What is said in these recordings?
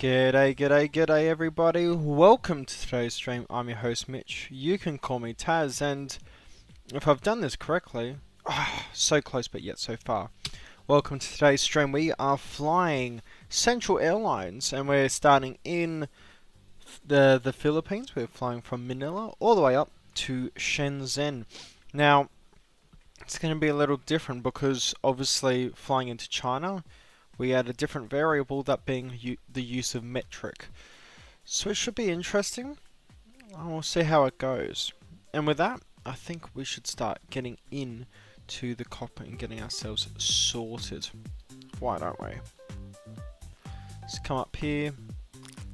G'day everybody. Welcome to today's stream. I'm your host Mitch. You can call me Taz, and if I've done this correctly, so close but yet so far. Welcome to today's stream. We are flying Central Airlines and we're starting in the Philippines. We're flying from Manila all the way up to Shenzhen. Now, it's going to be a little different because obviously flying into China, we add a different variable, that being the use of metric. So it should be interesting. We'll see how it goes. And with that, I think we should start getting in to the cockpit and getting ourselves sorted. Why don't we? Let's come up here.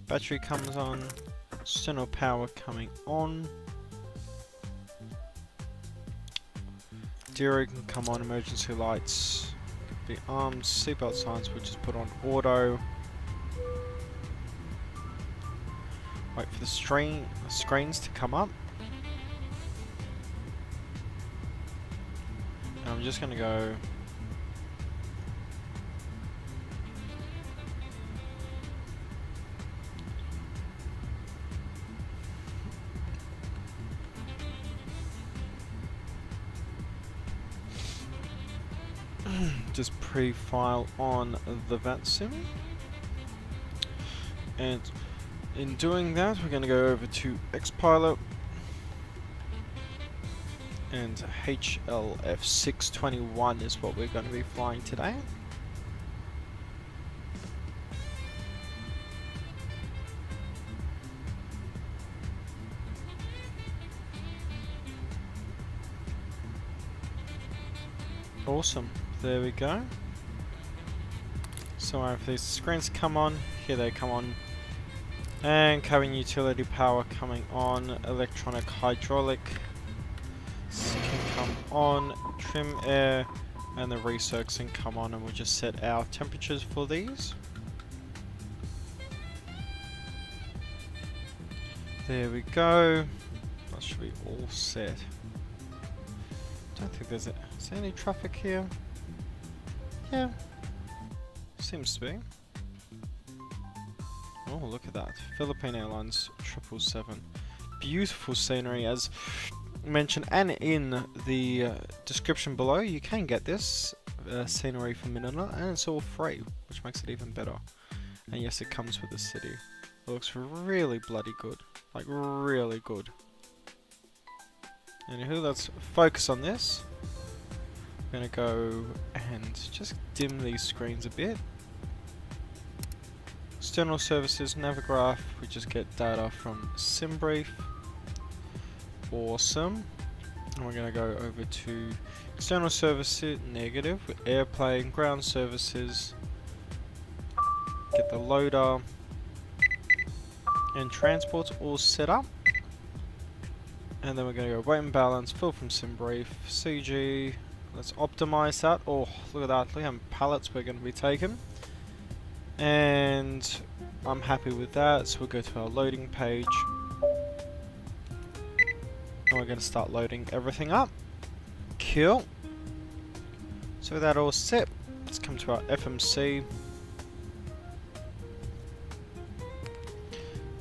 Battery comes on. External power coming on. Dero can come on. Emergency lights. The arms, seatbelt signs, we'll just put on auto. Wait for the screens to come up. And I'm just going to go. Just pre-file on the Vatsim, and in doing that we're going to go over to Xpilot and HLF 621 is what we're going to be flying today. Awesome. There we go. So if these screens come on, here they come on. And cabin utility power coming on. Electronic hydraulic can come on. Trim air and the recircing come on, and we'll just set our temperatures for these. There we go. That should be all set. Don't think is there any traffic here? Yeah, seems to be. Oh, look at that. Philippine Airlines 777. Beautiful scenery, as mentioned, and in the description below, you can get this scenery from Manilla, and it's all free, which makes it even better. And yes, it comes with the city. It looks really bloody good. Like, really good. Anywho, let's focus on this. I'm gonna go and just dim these screens a bit. External services, Navigraph, we just get data from SimBrief. Awesome. And we're gonna go over to external services, negative, with airplane, ground services. Get the loader and transports all set up. And then we're gonna go weight and balance, fill from SimBrief, CG. Let's optimize that. Oh, look at that. Look how many pallets we're going to be taking. And I'm happy with that. So we'll go to our loading page. And we're going to start loading everything up. Cool. So with that all set, let's come to our FMC.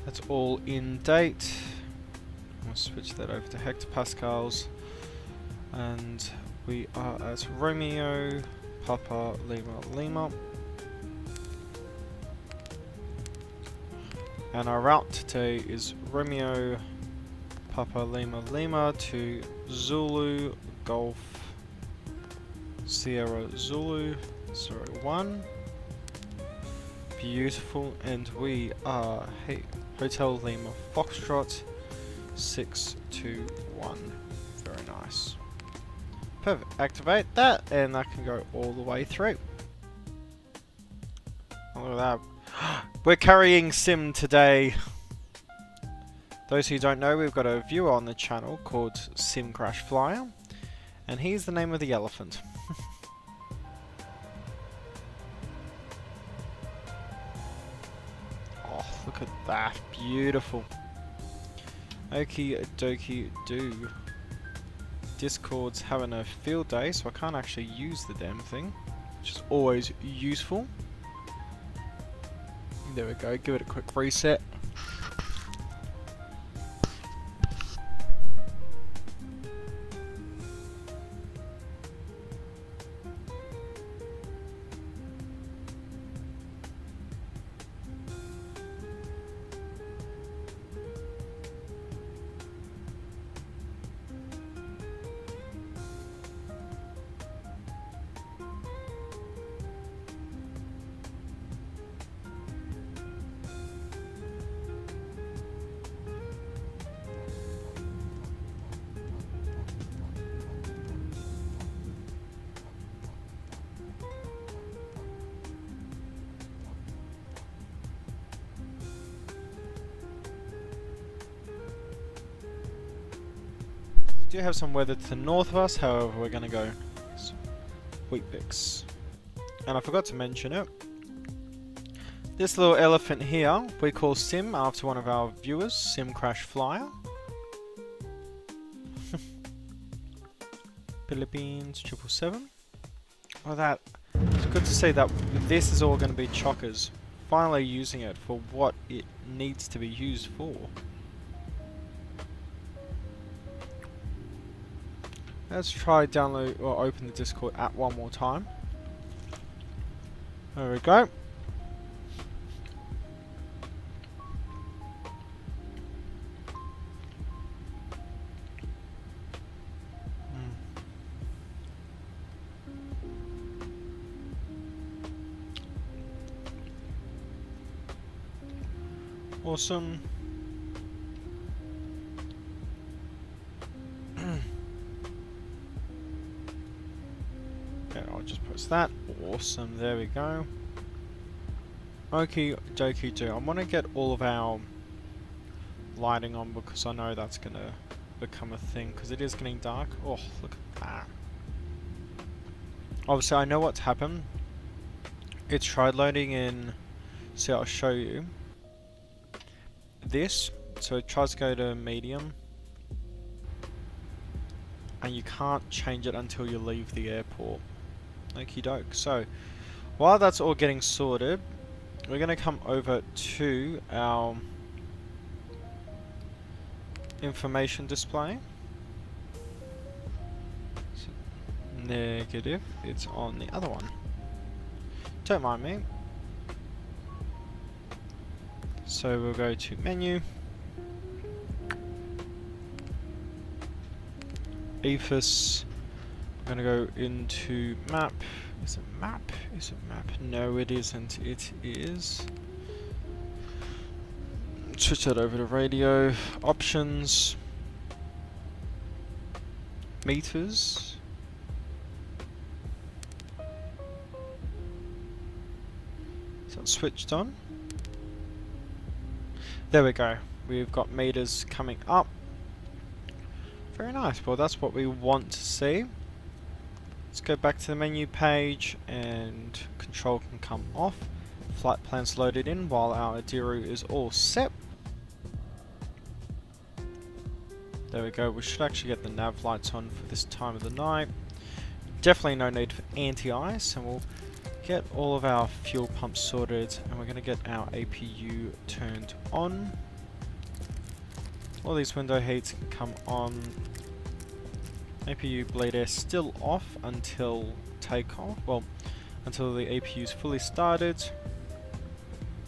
That's all in date. We'll switch that over to hectopascals. And we are as Romeo, Papa, Lima, Lima. And our route today is Romeo, Papa, Lima, Lima to Zulu, Golf, Sierra, Zulu, 01. Beautiful. And we are Hotel Lima, Foxtrot, 621. Very nice. Perfect. Activate that, and that can go all the way through. Oh, look at that. We're carrying Sim today. Those who don't know, we've got a viewer on the channel called Sim Crash Flyer, and he's the name of the elephant. Oh, look at that. Beautiful. Okie dokie do. Discord's having a field day, so I can't actually use the damn thing, which is always useful. There we go, give it a quick reset. Do have some weather to the north of us, however we're going to go Weet-Bix. And I forgot to mention it. This little elephant here we call Sim after one of our viewers, Sim Crash Flyer. Philippines 777. Well, it's good to see that this is all going to be chockers. Finally using it for what it needs to be used for. Let's try download or open the Discord app one more time. There we go. Awesome. I'll just press that. Awesome, there we go. Okie dokie do. I want to get all of our lighting on because I know that's going to become a thing because it is getting dark. Oh, look at that. Obviously, I know what's happened. It's tried loading in. See, I'll show you. This. So it tries to go to medium. And you can't change it until you leave the airport. Okie doke. So, while that's all getting sorted, we're going to come over to our information display. So, negative. It's on the other one. Don't mind me. So we'll go to menu. EFIS. I'm going to go into map. Is it map? Is it map? No, it isn't. It is. Switch that over to radio. Options. Meters. Is that switched on? There we go. We've got meters coming up. Very nice. Well, that's what we want to see. Let's go back to the menu page and control can come off. Flight plans loaded in while our Adiru is all set. There we go. We should actually get the nav lights on for this time of the night. Definitely no need for anti-ice, and we'll get all of our fuel pumps sorted, and we're going to get our APU turned on. All these window heats can come on. APU bleed air still off until takeoff. Well, until the APU is fully started.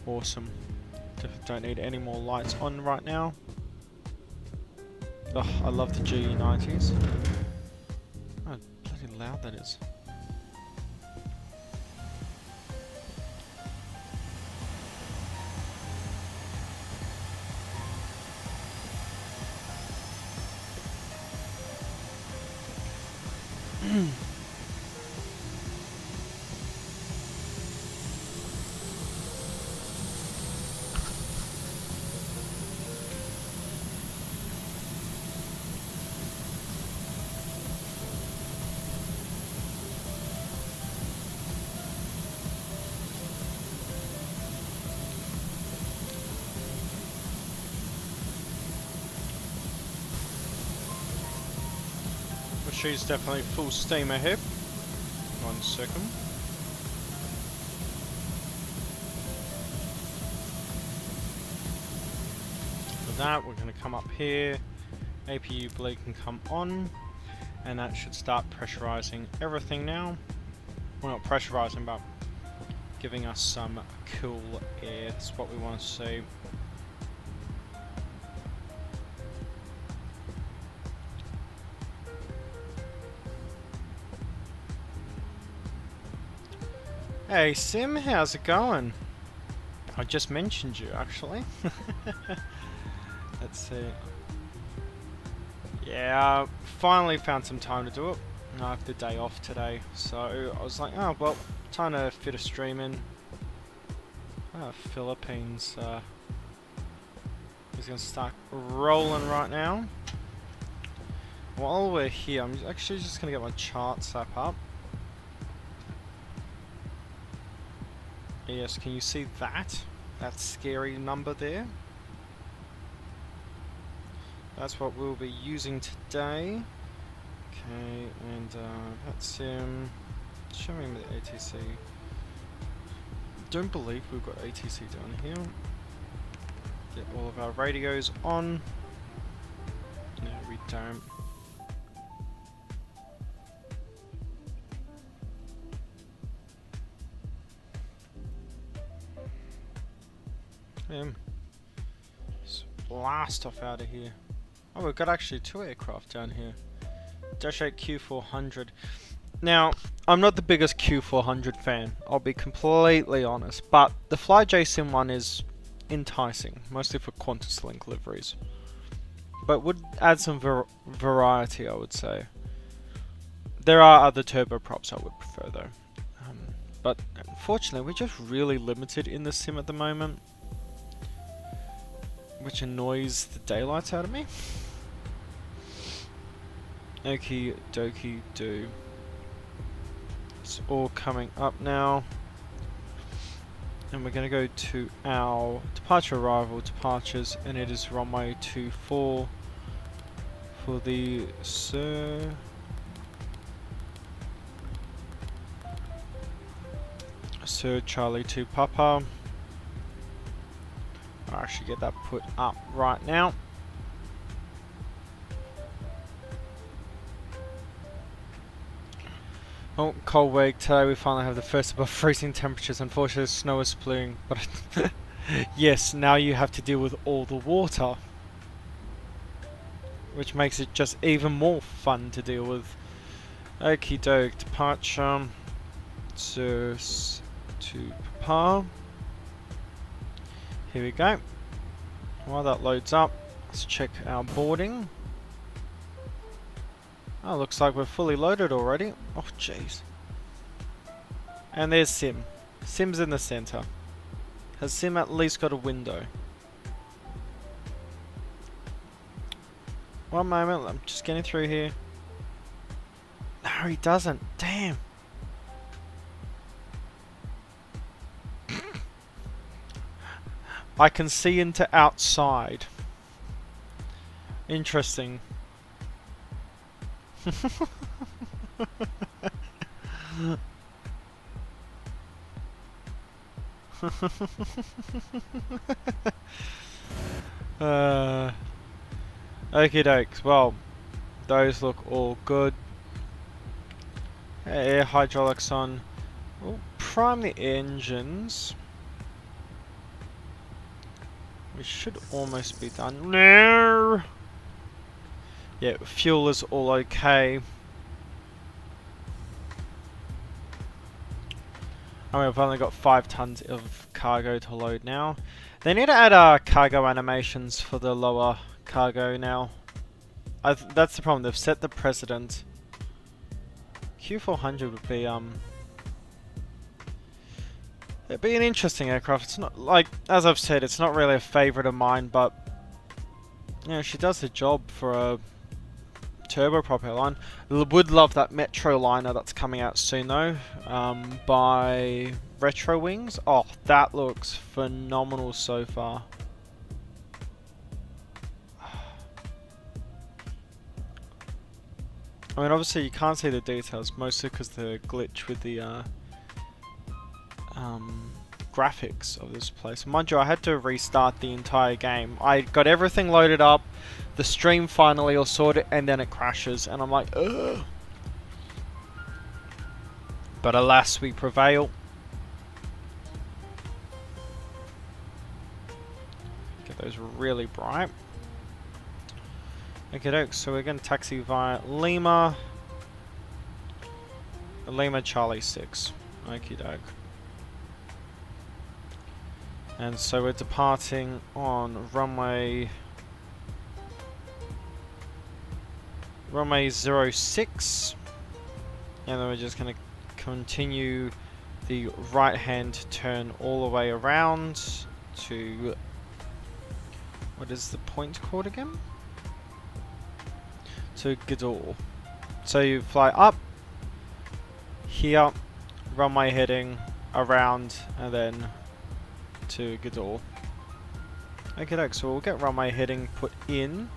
Awesome. Definitely don't need any more lights on right now. Oh, I love the GE90s. Oh, bloody loud that is. She's definitely full steam ahead. 1 second. that, we're going to come up here. APU bleed can come on, and that should start pressurizing everything now. Well, not pressurizing, but giving us some cool air. That's what we want to see. Hey Sim, how's it going? I just mentioned you actually. Let's see. Yeah, finally found some time to do it. I have the day off today, so I was like, oh well, time to fit a stream in. Philippines is going to start rolling right now. While we're here, I'm actually just going to get my charts up. Yes, can you see that? That scary number there? That's what we'll be using today. Okay, and Vatsim. Show me the ATC. Don't believe we've got ATC down here. Get all of our radios on. No, we don't. Just blast off out of here. Oh, we've got actually 2 aircraft down here. Dash 8 Q400. Now, I'm not the biggest Q400 fan, I'll be completely honest, but the FlyJ Sim one is enticing, mostly for Qantas Link liveries. But would add some variety, I would say. There are other turboprops I would prefer though. But unfortunately, we're just really limited in the sim at the moment, which annoys the daylights out of me. Okie dokie do. It's all coming up now. And we're going to go to our departure arrival departures, and it is runway 24 for the Sir Charlie 2 Papa. I'll actually get that put up right now. Oh, cold week today. We finally have the first above freezing temperatures. Unfortunately, snow is spewing, but yes, now you have to deal with all the water, which makes it just even more fun to deal with. Okie doke, departure. To Papa. Here we go. While that loads up, let's check our boarding. Oh, looks like we're fully loaded already. Oh, jeez. And there's Sim. Sim's in the center. Has Sim at least got a window? One moment, I'm just getting through here. No, he doesn't. Damn. I can see into outside. Interesting. Okie dokes. Well, those look all good. Air hydraulics on. We'll prime the engines. We should almost be done. No. Yeah, fuel is all okay. And we've only got 5 tons of cargo to load now. They need to add cargo animations for the lower cargo now. That's the problem. They've set the precedent. Q400 would be it'd be an interesting aircraft. It's not like, as I've said, it's not really a favourite of mine, but you know, she does the job for a turboprop airline. Would love that Metro liner that's coming out soon though, by Retro Wings. Oh, that looks phenomenal so far. I mean, obviously you can't see the details, mostly because the glitch with the graphics of this place. Mind you, I had to restart the entire game. I got everything loaded up, the stream finally all sorted, and then it crashes, and I'm like, ugh. But alas, we prevail. Get those really bright. Okay, dokes, so we're going to taxi via Lima Charlie 6. Okie doke. And so we're departing on runway 06, and then we're just going to continue the right hand turn all the way around to, what is the point called again? To Gdor. So you fly up here, runway heading around, and then to Gdor. Okay, so we'll get runway heading put in.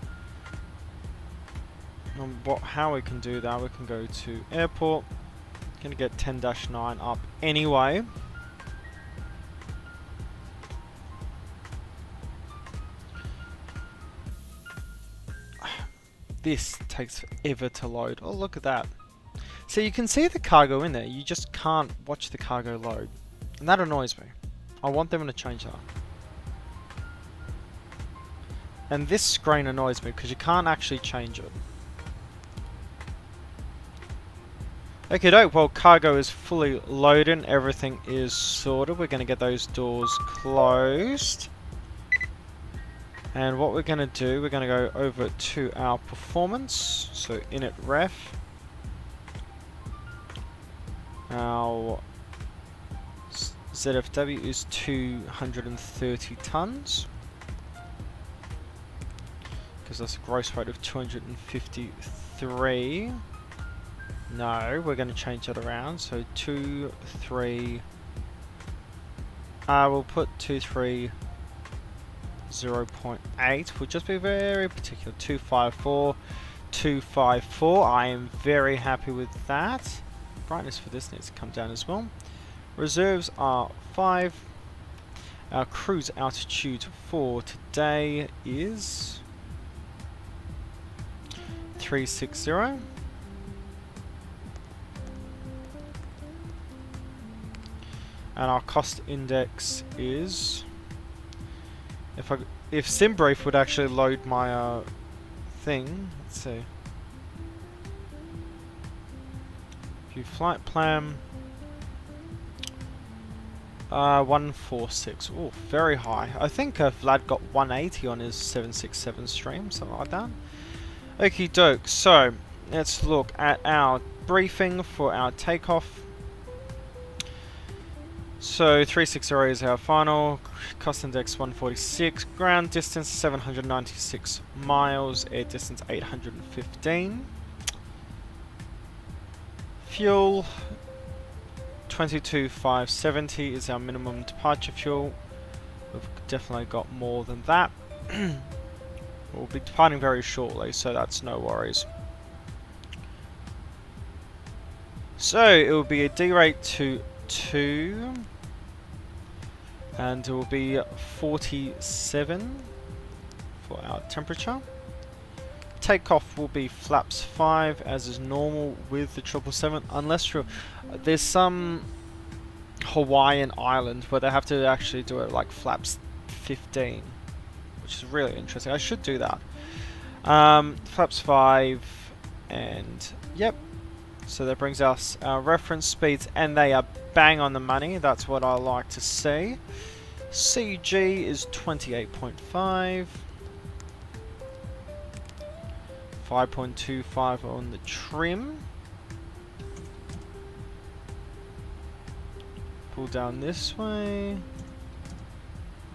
And how we can do that, we can go to airport. Gonna get 10-9 up anyway. This takes forever to load. Oh, look at that. So you can see the cargo in there, you just can't watch the cargo load. And that annoys me. I want them to change that. And this screen annoys me because you can't actually change it. Okay, doke, well, cargo is fully loaded, everything is sorted. We're going to get those doors closed. And what we're going to do, we're going to go over to our performance. So init ref. Our ZFW is 230 tons. Because that's a gross weight of 253. No, we're going to change that around. So 23. We'll put 23 0.8. We'll just be very particular. 254. 254. I am very happy with that. Brightness for this needs to come down as well. Reserves are 5. Our cruise altitude for today is 360. And our cost index is, if SimBrief would actually load my thing, let's see. View flight plan. 146. Oh, very high. I think Vlad got 180 on his 767 stream, something like that. Okie doke. So let's look at our briefing for our takeoff. So 360 is our final. Cost index 146. Ground distance 796 miles. Air distance 815. Fuel 22,570 is our minimum departure fuel. We've definitely got more than that. We'll be departing very shortly, so that's no worries. So it will be a D rate to 2, and it will be 47 for our temperature. Takeoff will be flaps 5 as is normal with the 777, unless there's some Hawaiian island where they have to actually do it like flaps 15, which is really interesting. I should do that. Flaps 5, and yep. So that brings us our reference speeds, and they are bang on the money. That's what I like to see. CG is 28.5. 5.25 on the trim. Pull down this way.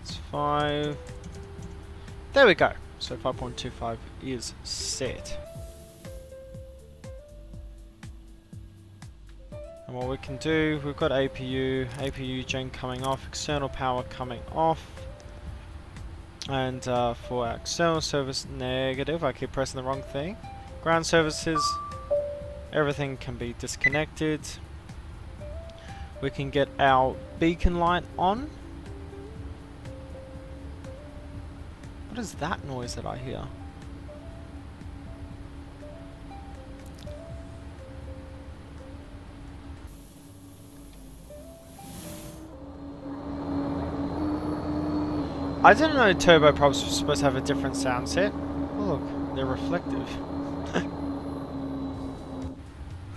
It's 5. There we go. So 5.25 is set. And what we can do, we've got APU gen coming off, external power coming off. And for our external service, negative. I keep pressing the wrong thing. Ground services, everything can be disconnected. we can get our beacon light on. What is that noise that I hear? I didn't know turboprops were supposed to have a different sound set. Oh, look, they're reflective.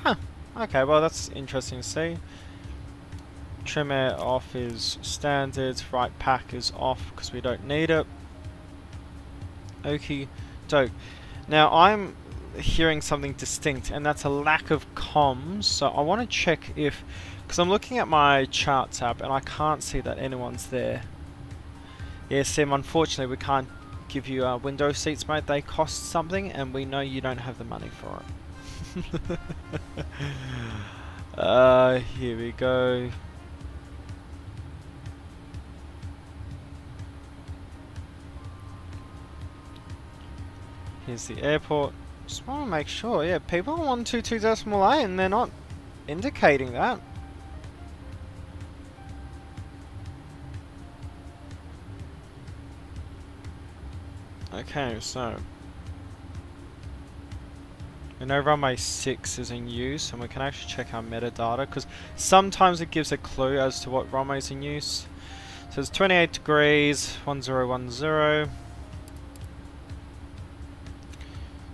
Huh. Okay, well that's interesting to see. Trim air off is standard. Right pack is off because we don't need it. Okie doke. Now I'm hearing something distinct, and that's a lack of comms. So I want to check if, because I'm looking at my charts app and I can't see that anyone's there. Yeah, Sim, unfortunately we can't give you window seats, mate. They cost something, and we know you don't have the money for it. Here we go. Here's the airport. Just want to make sure, yeah, people are 122.8 and they're not indicating that. Okay, so we know runway 6 is in use, and we can actually check our metadata because sometimes it gives a clue as to what runway is in use. So it's 28 degrees, 1010,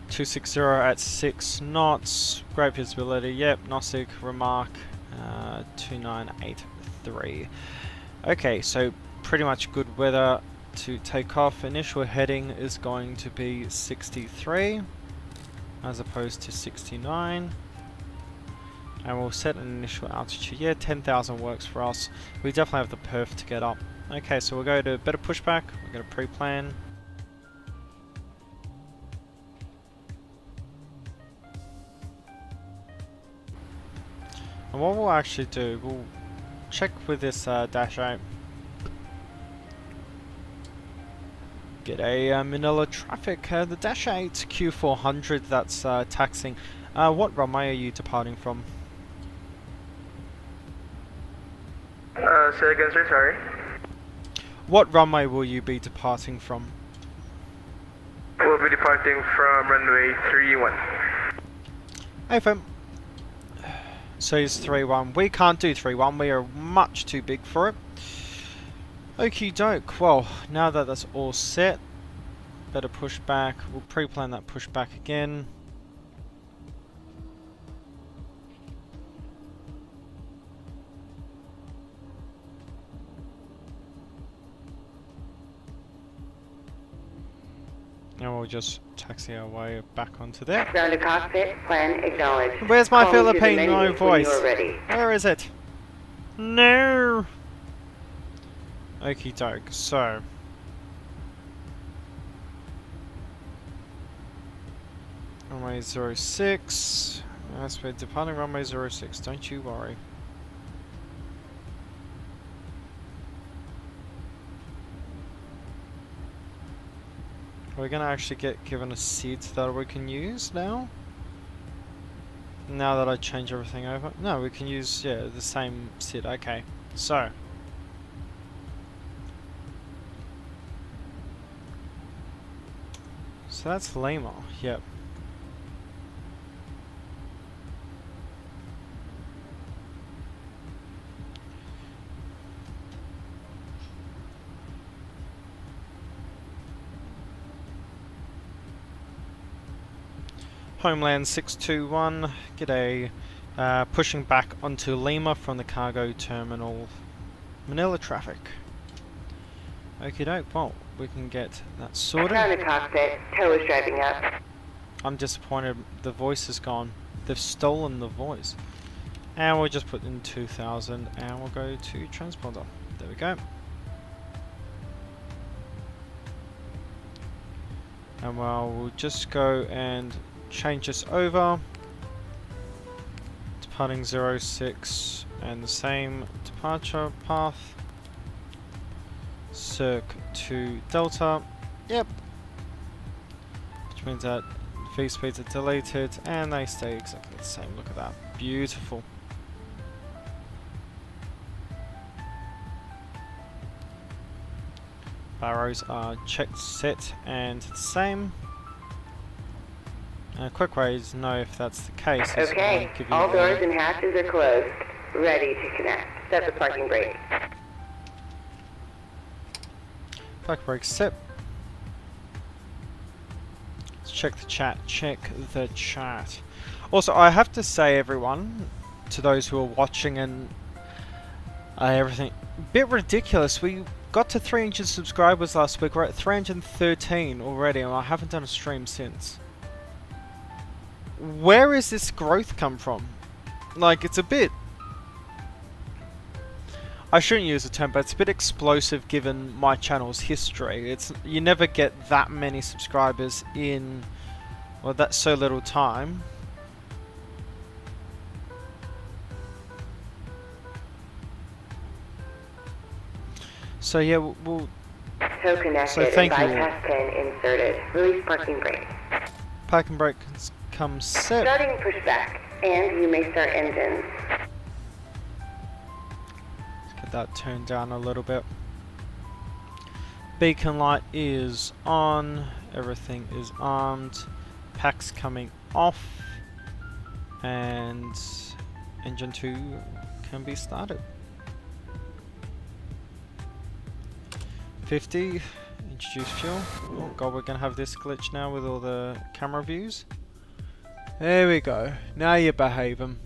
260 at 6 knots, great visibility, yep, Nosig, remark, 2983. Okay, so pretty much good weather to take off. Initial heading is going to be 63 as opposed to 69, and we'll set an initial altitude. Yeah, 10,000 works for us. We definitely have the perf to get up. Okay, so we'll go to better pushback. We're going to pre-plan. And what we'll actually do, we'll check with this Dash 8. Get a Manilla traffic. The Dash 8 Q400 that's taxing. What runway are you departing from? Say again, sir, sorry. What runway will you be departing from? We'll be departing from runway 31. Hey fam. So it's 31. We can't do 31. We are much too big for it. Okie doke. Well, now that that's all set, better push back. We'll pre-plan that push back again. And we'll just taxi our way back onto there. Ground to cockpit, plan acknowledged. Where's my Call me to the Filipino menu voice? when you are ready. Where is it? No! Okie doke, so. Runway 06. Yes, we're departing runway 06, don't you worry. We're gonna actually get given a seat that we can use now. Now that I change everything over. No, we can use, yeah, the same seat. Okay, so. So that's Lima, yep. Homeland 621, g'day. Pushing back onto Lima from the cargo terminal. Manilla traffic. Okie doke, well, we can get that sorted. Ground to cockpit, tow is driving up. I'm disappointed the voice is gone. They've stolen the voice. And we'll just put in 2000 and we'll go to transponder. There we go. And well, we'll just go and change this over. Departing 06 and the same departure path. Circ to Delta. Yep. Which means that V speeds are deleted and they stay exactly the same. Look at that. Beautiful. Barrows are checked, set, and the same. Quick ways to know if that's the case is Okay, give you all the doors and hatches are closed. Ready to connect. Set the parking brake. parking brake set. Let's check the chat. Check the chat. Also, I have to say, everyone, to those who are watching and everything, bit ridiculous. We got to 300 subscribers last week. We're at 313 already, and I haven't done a stream since. Where is this growth come from? Like, it's a bit... I shouldn't use the term, but it's a bit explosive given my channel's history. It's you never get that many subscribers in, well, that's so little time. So yeah, we'll Tow connected. So thank you all. Bypass pin inserted. Release parking brake. parking brake comes set. Starting pushback, and you may start engines. Get that turned down a little bit. Beacon light is on. Everything is armed. Pack's coming off. And engine 2 can be started. 50. Introduce fuel. Oh god, we're gonna have this glitch now with all the camera views. There we go. Now you're behaving.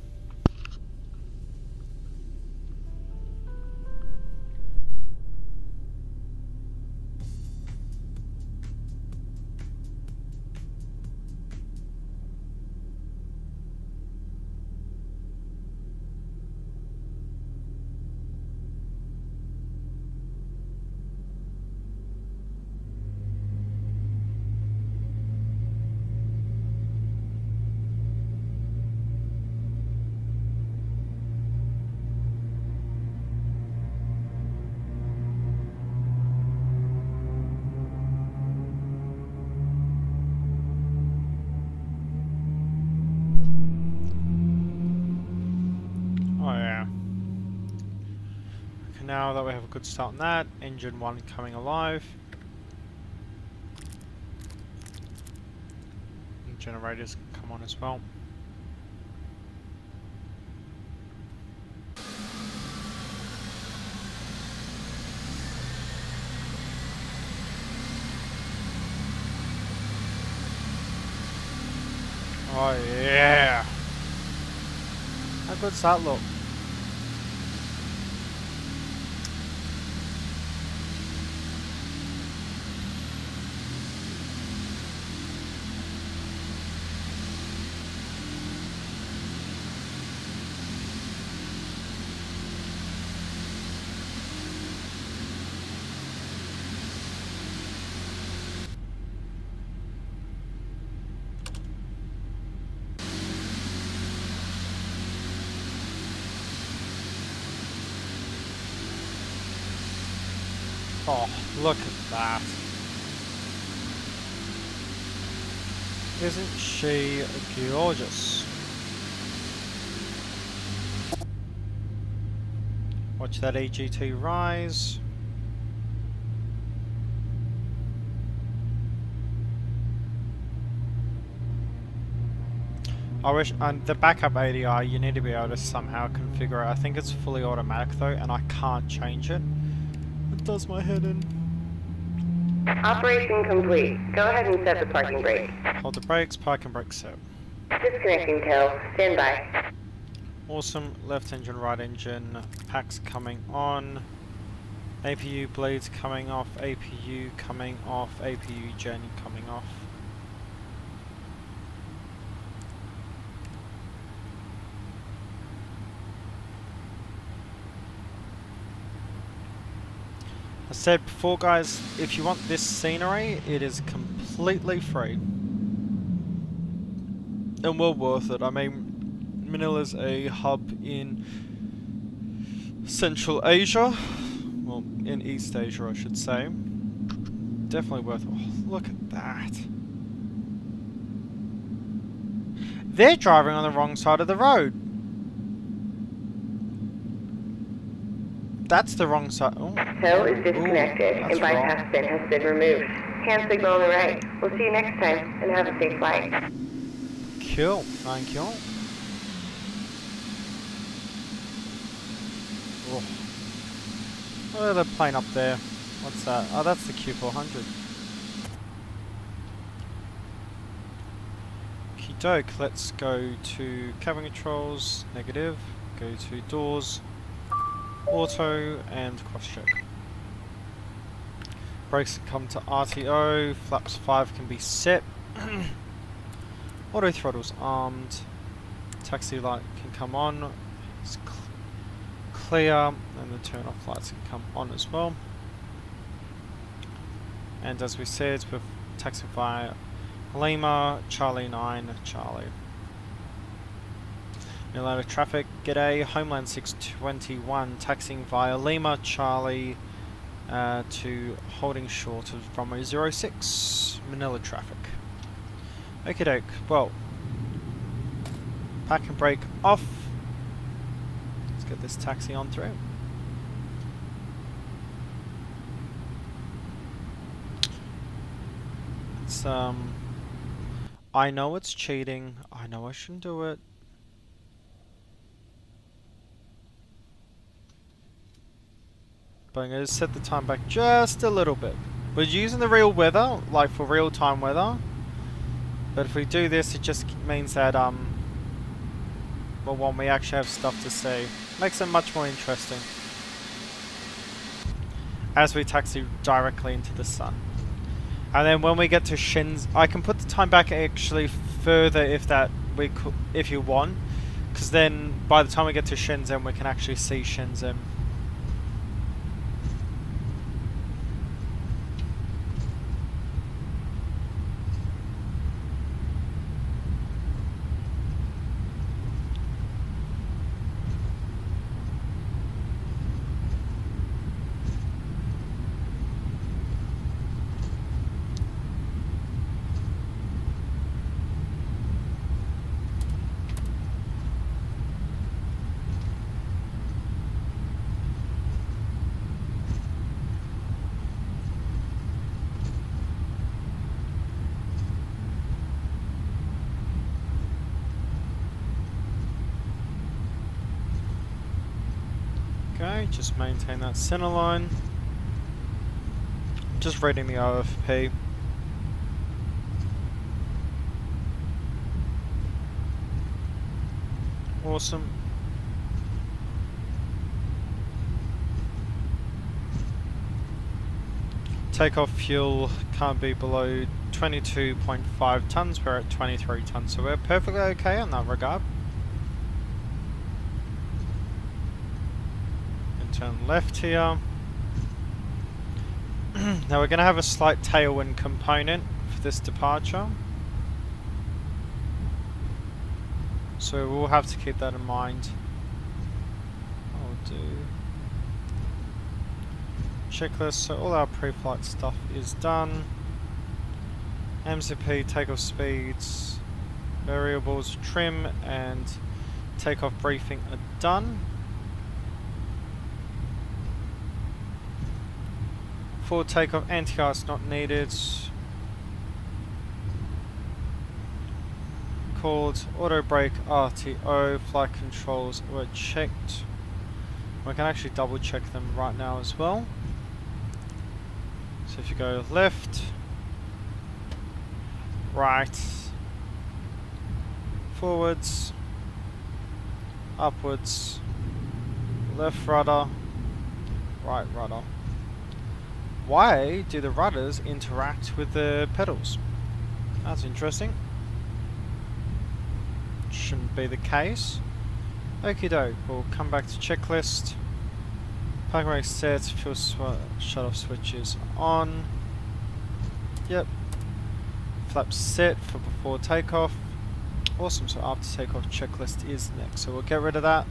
Oh yeah. Okay, now that we have a good start on that, engine 1 coming alive. And generators can come on as well. Oh yeah! How good's that look? Oh, look at that. Isn't she gorgeous? Watch that EGT rise. I wish, the backup ADI, you need to be able to somehow configure it. I think it's fully automatic though, and I can't change it. It does my head in. Operation complete. Go ahead and set the parking brake. Hold the brakes, parking brake set. Disconnecting tow. Stand by. Awesome. Left engine, right engine. Packs coming on. APU blades coming off. APU coming off. APU gen coming off. I said before, guys, if you want this scenery, it is completely free. And well worth it. I mean, Manilla's a hub in Central Asia. Well, in East Asia, I should say. Definitely worth it. Oh, look at that. They're driving on the wrong side of the road. That's the wrong side. Oh. Tow is Ooh, disconnected that's and bypass wrong. bin has been removed. Hand signal on the right. We'll see you next time and have a safe flight. Cool. Thank you. Oh. Look at the plane up there. What's that? Oh, that's the Q400. Doke, let's go to cabin controls, negative, go to doors, auto, and cross check. Brakes can come to RTO, flaps 5 can be set, auto throttle's armed, taxi light can come on, it's clear, and the turn off lights can come on as well. And as we said, we're taxiing via Lima, Charlie 9, Charlie. Manilla traffic, g'day, Homeland 621, taxiing via Lima, Charlie to holding short of runway 06, Manilla traffic. Okie doke, well, park and brake off. Let's get this taxi on through. It's I know it's cheating. I know I shouldn't do it. But I'm going to set the time back just a little bit. We're using the real weather, like for real time weather. But if we do this, it just means that, well, when we actually have stuff to see, makes it much more interesting. As we taxi directly into the sun. And then when we get to Shenzhen, I can put the time back actually further if you want, because then by the time we get to Shenzhen, we can actually see Shenzhen. Okay, just maintain that center line. Just reading the OFP. Awesome. Takeoff fuel can't be below 22.5 tons. We're at 23 tons, so we're perfectly okay in that regard. Turn left here. Now we're going to have a slight tailwind component for this departure, so we'll have to keep that in mind. I'll do checklist, so all our pre-flight stuff is done. MCP, takeoff speeds, variables, trim, and takeoff briefing are done. For takeoff, anti-gas not needed. Called auto brake RTO, flight controls were checked. We can actually double check them right now as well. So if you go left, right, forwards, upwards, left rudder, right rudder. Why do the rudders interact with the pedals? That's interesting. Shouldn't be the case. Okie doke, we'll come back to checklist. Park brake set, fuel shut off switches on. Yep. Flaps set for before takeoff. Awesome, so after takeoff checklist is next. So we'll get rid of that.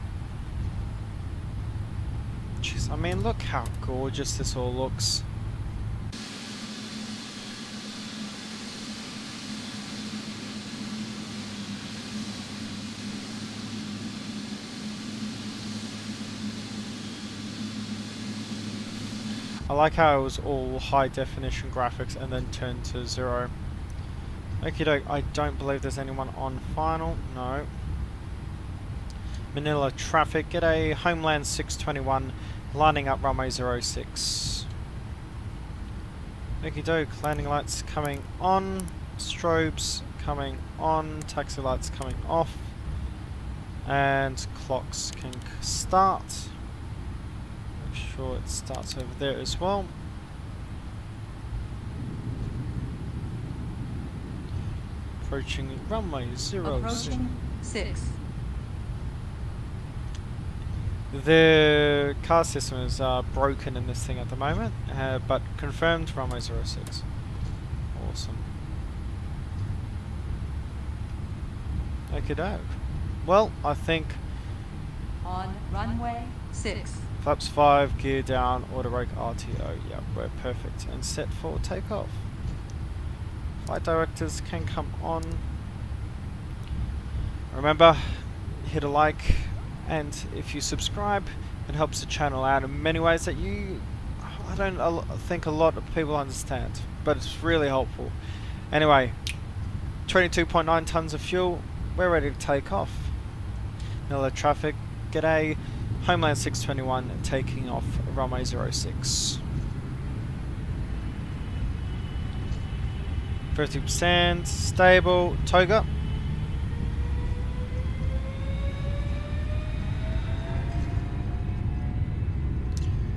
Jeez, I mean, look how gorgeous this all looks. I like how it was all high definition graphics and then turned to 0. Okie doke, I don't believe there's anyone on final. No. Manilla traffic, g'day. Homeland 621, lining up runway 06. Okie doke, landing lights coming on. Strobes coming on. Taxi lights coming off. And clocks can start. Make sure it starts over there as well. Approaching runway 06. Approaching 6. The car system is broken in this thing at the moment, but confirmed runway 06. Awesome. Okie doke. Well, I think On runway 6. flaps 5, gear down, auto brake, RTO. Yeah, we're perfect and set for takeoff. Flight directors can come on. Remember, hit a like, and if you subscribe, it helps the channel out in many ways that I don't think a lot of people understand, but it's really helpful. Anyway, 22.9 tons of fuel. We're ready to take off. Manilla traffic, g'day. Homeland 621 taking off runway 06. 50% stable. Toga.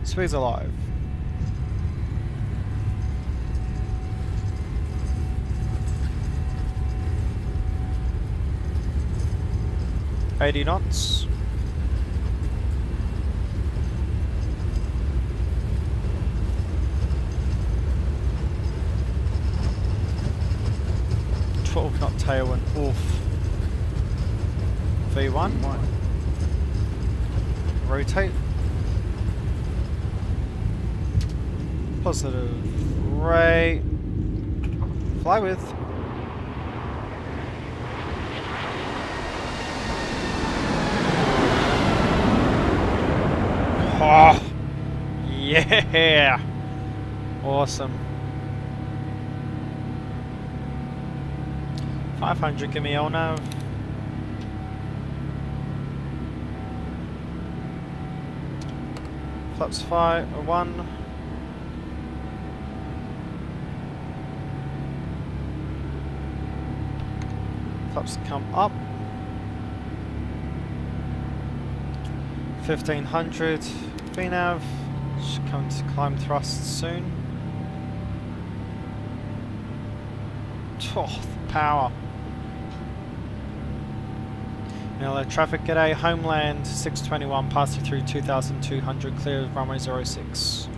Speed's alive. $80 knots. Knot tailwind off. V1. Rotate. Positive rate. Fly with. Oh, yeah. Awesome. 500, give me LNAV. Flaps 1. Flaps come up. 1500. VNAV. Should come to climb thrust soon. Oh, the power. Now traffic, g'day. Homeland 621, passing through 2200, clear runway 06.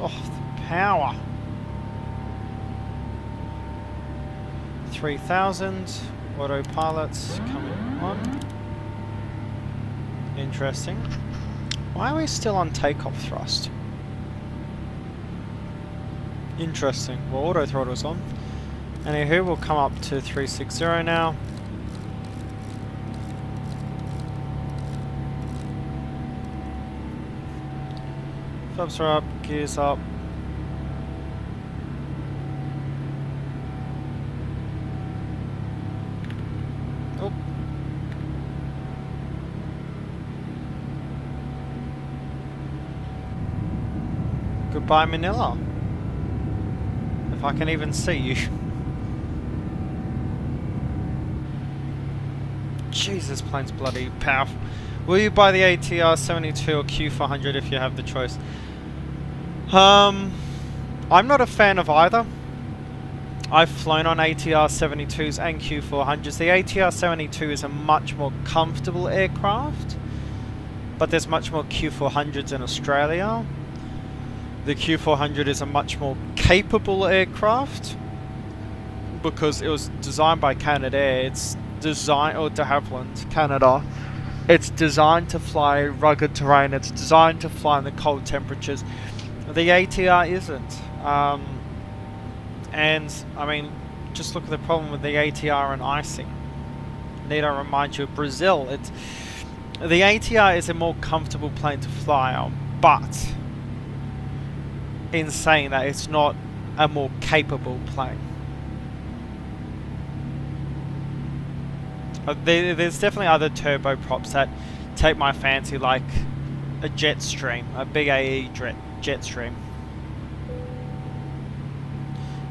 Oh, the power. 3000, autopilot coming on. Interesting. Why are we still on takeoff thrust? Interesting. Well, auto throttle's on. Anywho, we'll come up to 360 now. Flaps are up, gears up. Oh. Goodbye, Manilla. If I can even see you. Jeez, this plane's bloody powerful. Will you buy the ATR 72 or Q400 if you have the choice? I'm not a fan of either. I've flown on ATR 72s and Q400s. The ATR 72 is a much more comfortable aircraft, but there's much more Q400s in Australia. The Q400 is a much more capable aircraft because it was designed by Canadair. It's designed, or de Havilland, Canada. It's designed to fly rugged terrain. It's designed to fly in the cold temperatures. The ATR isn't. And I mean, just look at the problem with the ATR and icing. Need I remind you of Brazil? The ATR is a more comfortable plane to fly on, but in saying that, it's not a more capable plane. There's definitely other turboprops that take my fancy, like a Jetstream, a big AE Jetstream.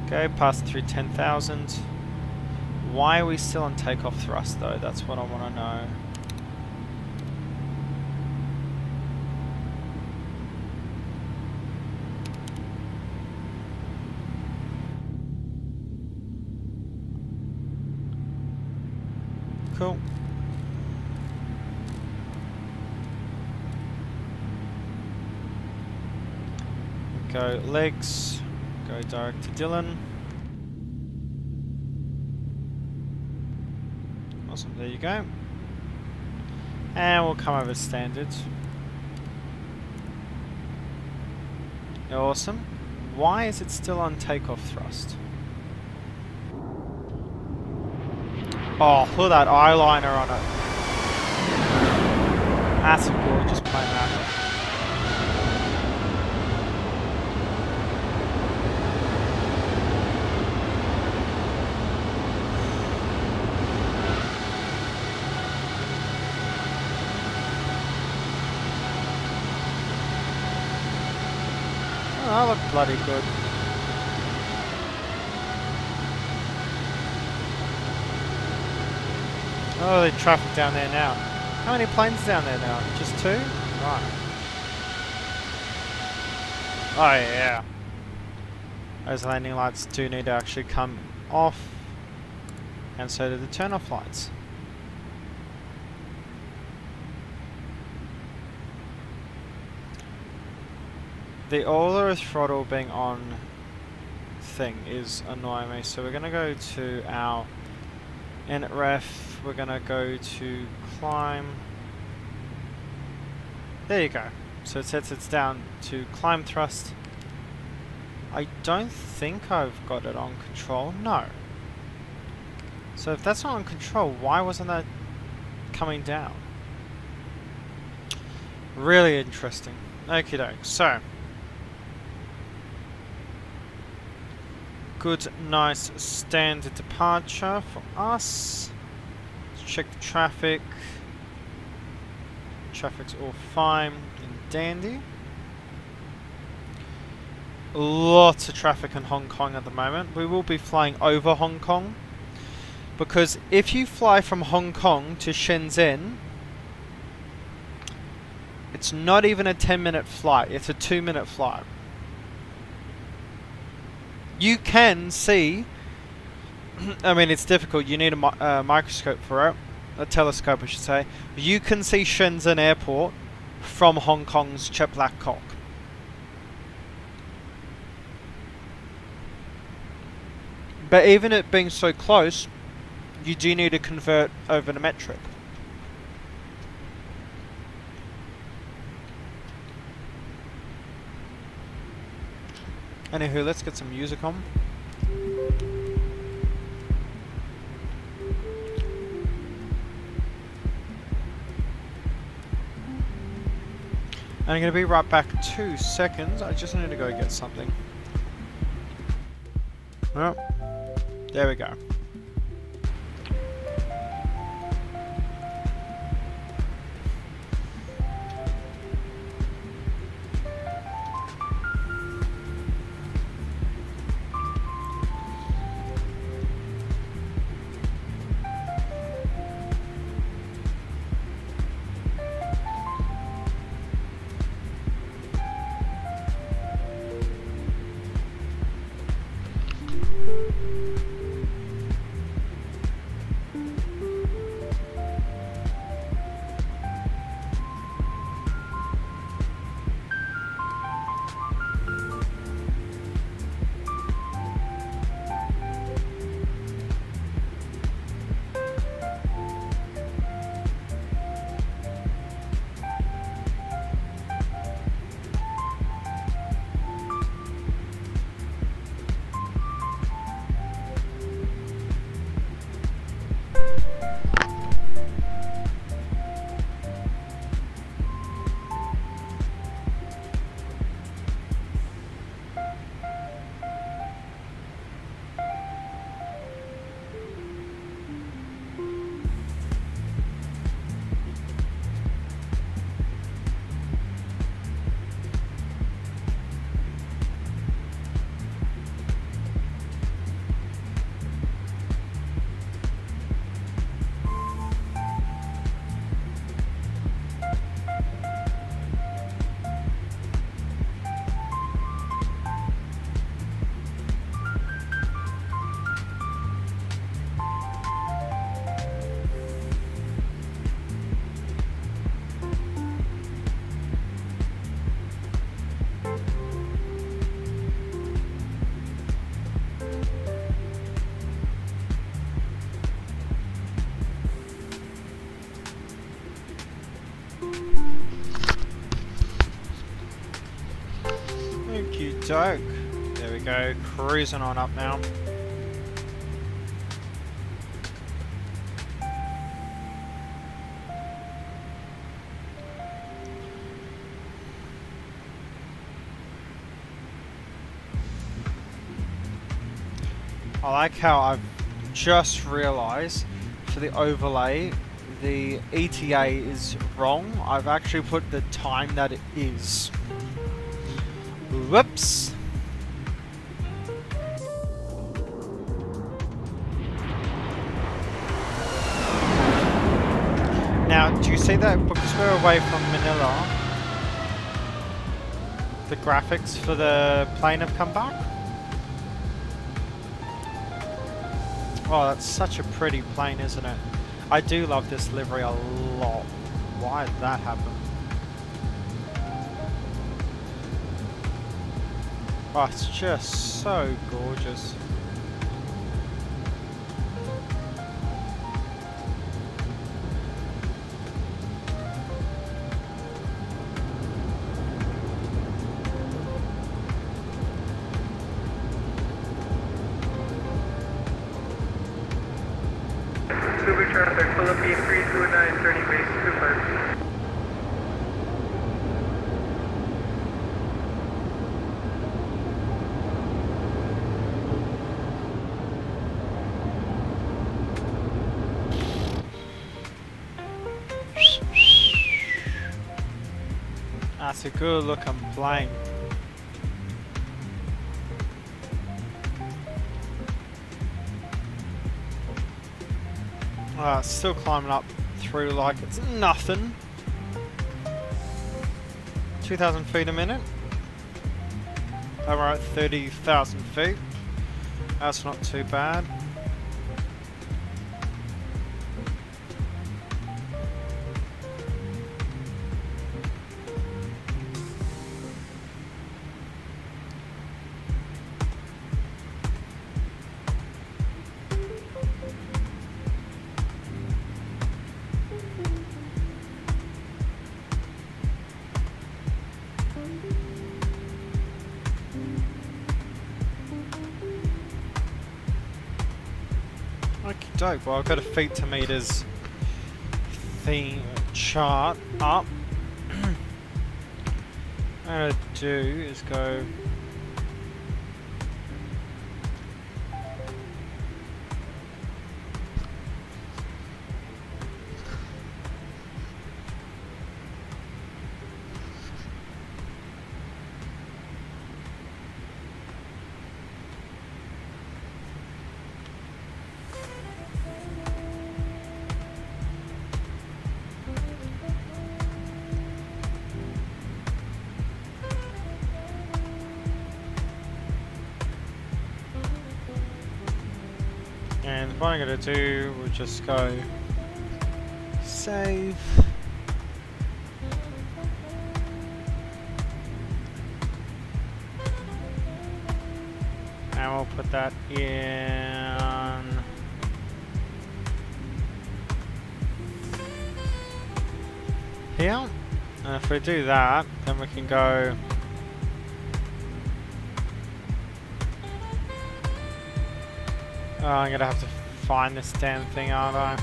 Okay, passed through 10,000. Why are we still on takeoff thrust though? That's what I want to know. Cool. Go legs. Go direct to Dylan. Awesome, there you go. And we'll come over standard. Awesome. Why is it still on takeoff thrust? Oh, look at that eyeliner on it. That's a gorgeous plane, that. Oh, that looked bloody good. Oh, there's traffic down there now. How many planes down there now? Just 2? Right. Oh yeah. Those landing lights do need to actually come off. And so do the turn-off lights. The auto throttle being on thing is annoying me. So we're going to go to our init ref. We're going to go to climb. There you go. So it sets it down to climb thrust. I don't think I've got it on control. No. So if that's not on control, why wasn't that coming down? Really interesting. Okie doke. So. Good, nice standard departure for us. Let's check the traffic. Traffic's all fine and dandy. Lots of traffic in Hong Kong at the moment. We will be flying over Hong Kong, because if you fly from Hong Kong to Shenzhen, it's not even a 10-minute flight, it's a 2-minute flight. You can see, I mean it's difficult, you need a microscope for it, a telescope I should say. You can see Shenzhen Airport from Hong Kong's Chek Lap Kok. But even it being so close, you do need to convert over to metric. Anywho, let's get some music on. I'm going to be right back 2 seconds. I just need to go get something. Well, there we go. doke. There we go, cruising on up now. I like how I've just realised for the overlay the ETA is wrong. I've actually put the time that it is. Whoops. Now, do you see that because we're away from Manilla, the graphics for the plane have come back? Oh, that's such a pretty plane, isn't it? I do love this livery a lot. Why did that happen? Oh, it's just so gorgeous. Super traffic, Philippine 329, turning base 25. That's a good looking plane. Still climbing up through like it's nothing. 2,000 feet a minute. And we're at 30,000 feet. That's not too bad. Dope. Well, I've got a feet to meters theme chart up. What I'm gonna do is go. And what I'm going to do, we'll just go save. And we'll put that in. Here. And if we do that, then we can go. Oh, I'm gonna have to find this damn thing, aren't I?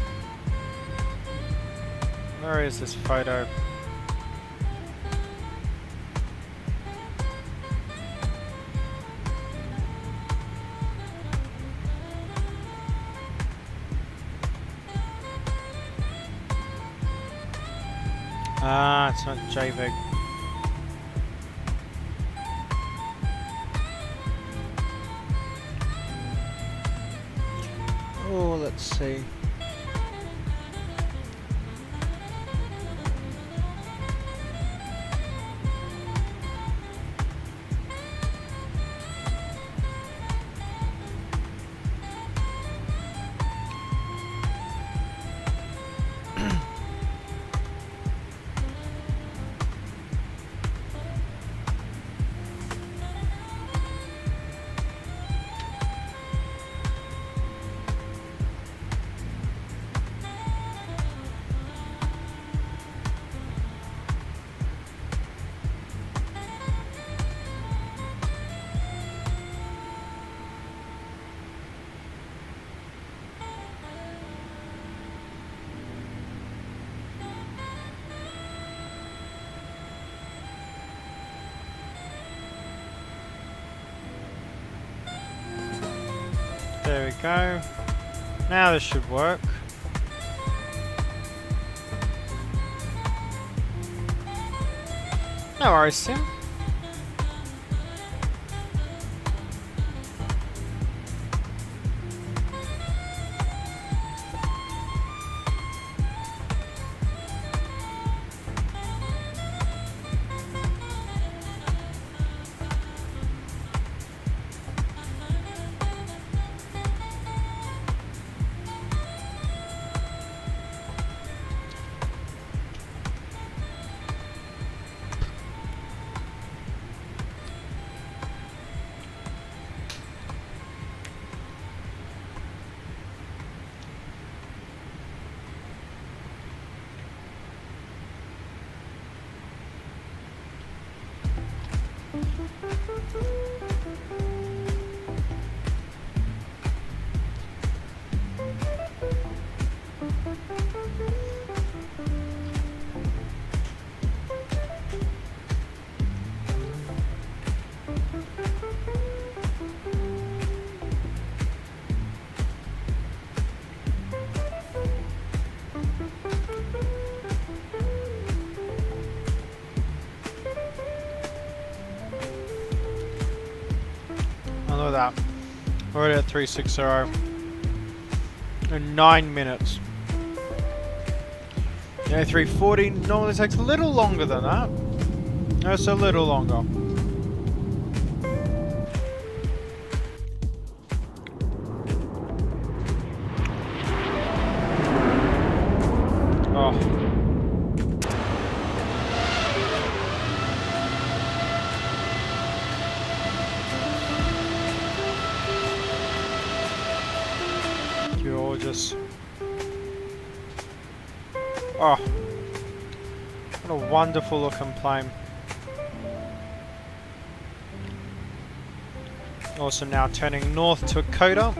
Where is this photo? Ah, it's not JPEG. Oh, let's see. There we go. Now this should work. No worries, Sim. Look at that. We're already at 360 in 9 minutes. Yeah, 340 normally takes a little longer than that. It's a little longer. Oh. Gorgeous. Oh, what a wonderful looking plane. Also now turning north to Koda.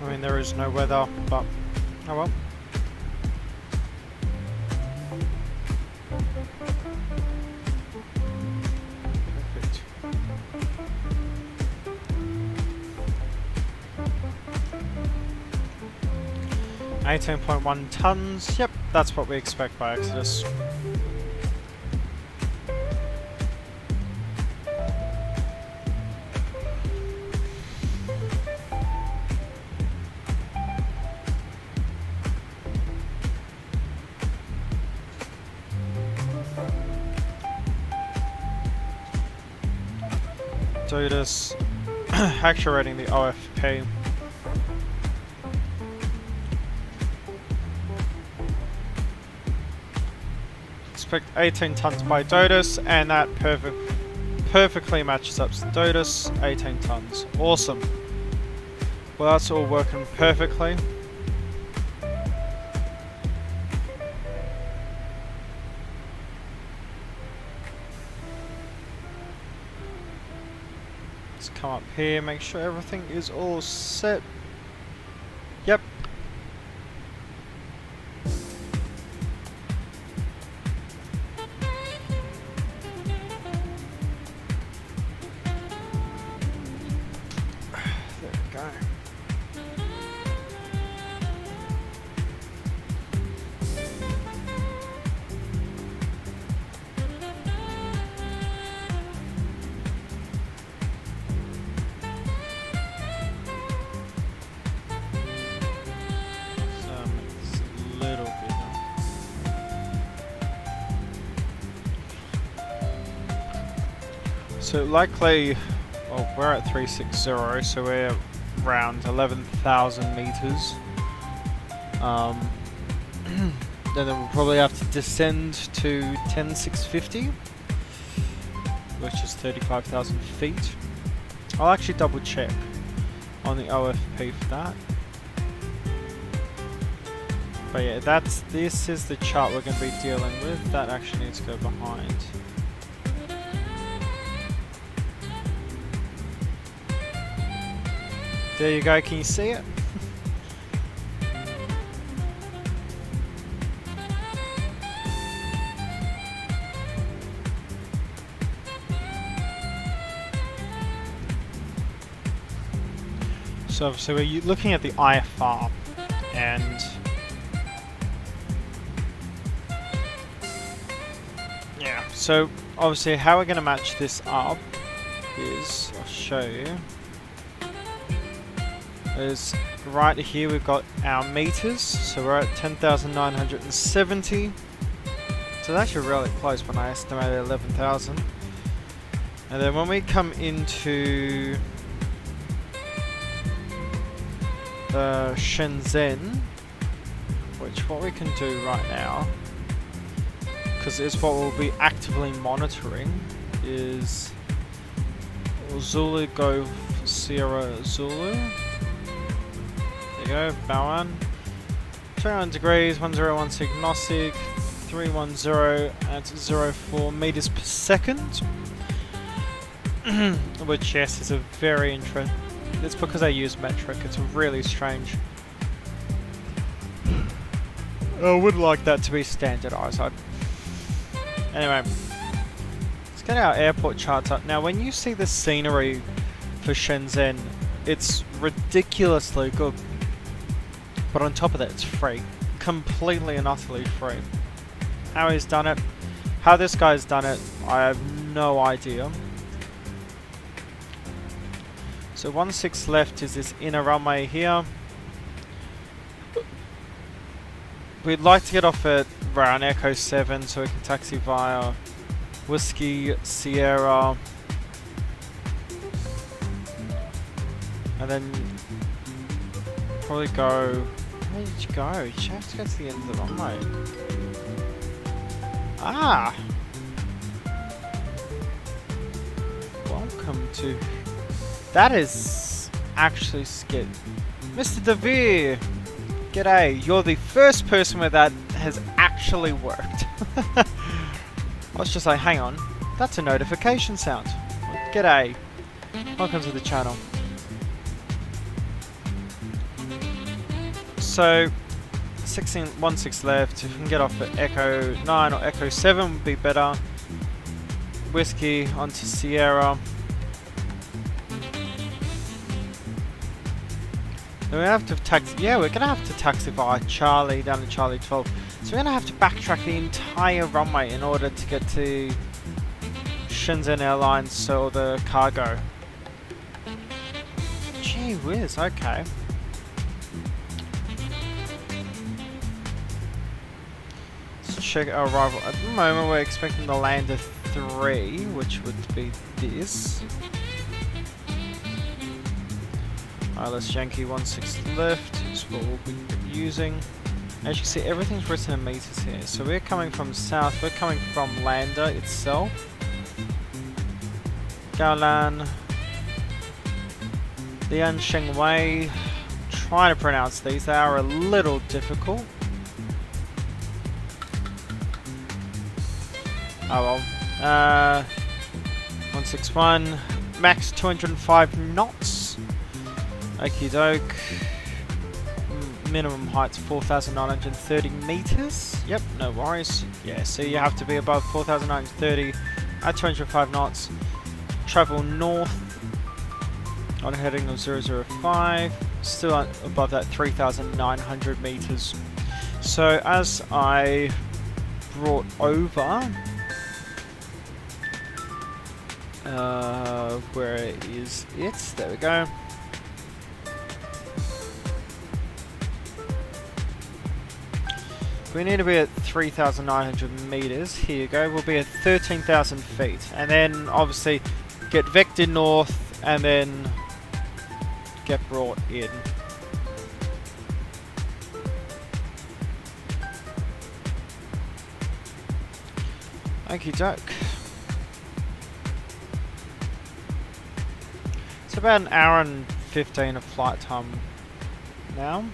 I mean, there is no weather, but oh well. Perfect. 18.1 tons. Yep, that's what we expect by Exodus. Dotus actuating the OFP. Expect 18 tons by Dotus, and that perfectly matches up to Dotus, 18 tons. Awesome. Well, that's all working perfectly. Let's come up here, make sure everything is all set. Yep. There we go. So likely, well, we're at 360, so we're around 11,000 meters. Then we'll probably have to descend to 10,650, which is 35,000 feet. I'll actually double check on the OFP for that. But yeah, this is the chart we're going to be dealing with. That actually needs to go behind. There you go, can you see it? So obviously we're looking at the IFR, and yeah, so obviously how we're going to match this up is, I'll show you, is right here we've got our meters, so we're at 10,970, so that's actually really close when I estimated 11,000. And then when we come into Shenzhen, which what we can do right now, because it's what we'll be actively monitoring, is Zulu go for Sierra Zulu. There you go, Bowen. 21 degrees, 1016 Nosig, 310 at 04 meters per second. Which, yes, is a very interesting. It's because I use metric, it's really strange. I would like that to be standardized. Anyway, let's get our airport charts up. Now, when you see the scenery for Shenzhen, it's ridiculously good. But on top of that, it's free. Completely and utterly free. How he's done it, how this guy's done it, I have no idea. So 16 left is this inner runway here. We'd like to get off at around Echo 7 so we can taxi via Whiskey, Sierra. And then probably go... Where did you go? You have to go to the end of the runway. Ah! Welcome to... That is actually skid. Mr. DeVere! G'day, you're the first person where that has actually worked. I was just like, hang on, that's a notification sound. G'day, welcome to the channel. So, 16 left, if we can get off at Echo 9 or Echo 7 would be better. Whiskey onto Sierra. Then we have to taxi. Yeah, we're gonna have to taxi via Charlie down to Charlie 12. So we're gonna have to backtrack the entire runway in order to get to Shenzhen Airlines, so the cargo. Gee whiz, okay. Let's check our arrival. At the moment, we're expecting to land at 3, which would be this. Alright, let's Yankee 16 left, is what we'll be using. As you can see, everything's written in meters here. So we're coming from south, we're coming from Lander itself. Gaolan. Liansheng Wei. Trying to pronounce these, they are a little difficult. Oh well. 161. Max 205 knots. Okie doke. Minimum height's 4,930 meters. Yep, no worries. Yeah, so you have to be above 4,930 at 205 knots. Travel north on a heading of 005. Still above that 3,900 meters. So as I brought over, where is it? There we go. We need to be at 3,900 meters. Here you go. We'll be at 13,000 feet. And then obviously get vector north and then get brought in. Okie doke. It's about an hour and 15 of flight time now.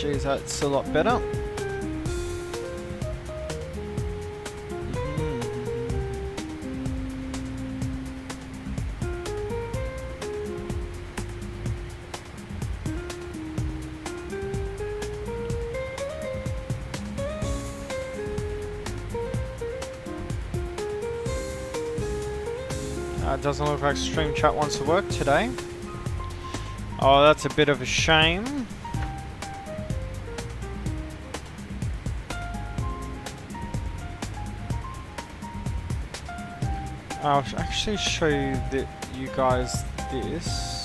Geez, that's a lot better. It doesn't look like Stream Chat wants to work today. Oh, that's a bit of a shame. I'll actually show you guys this.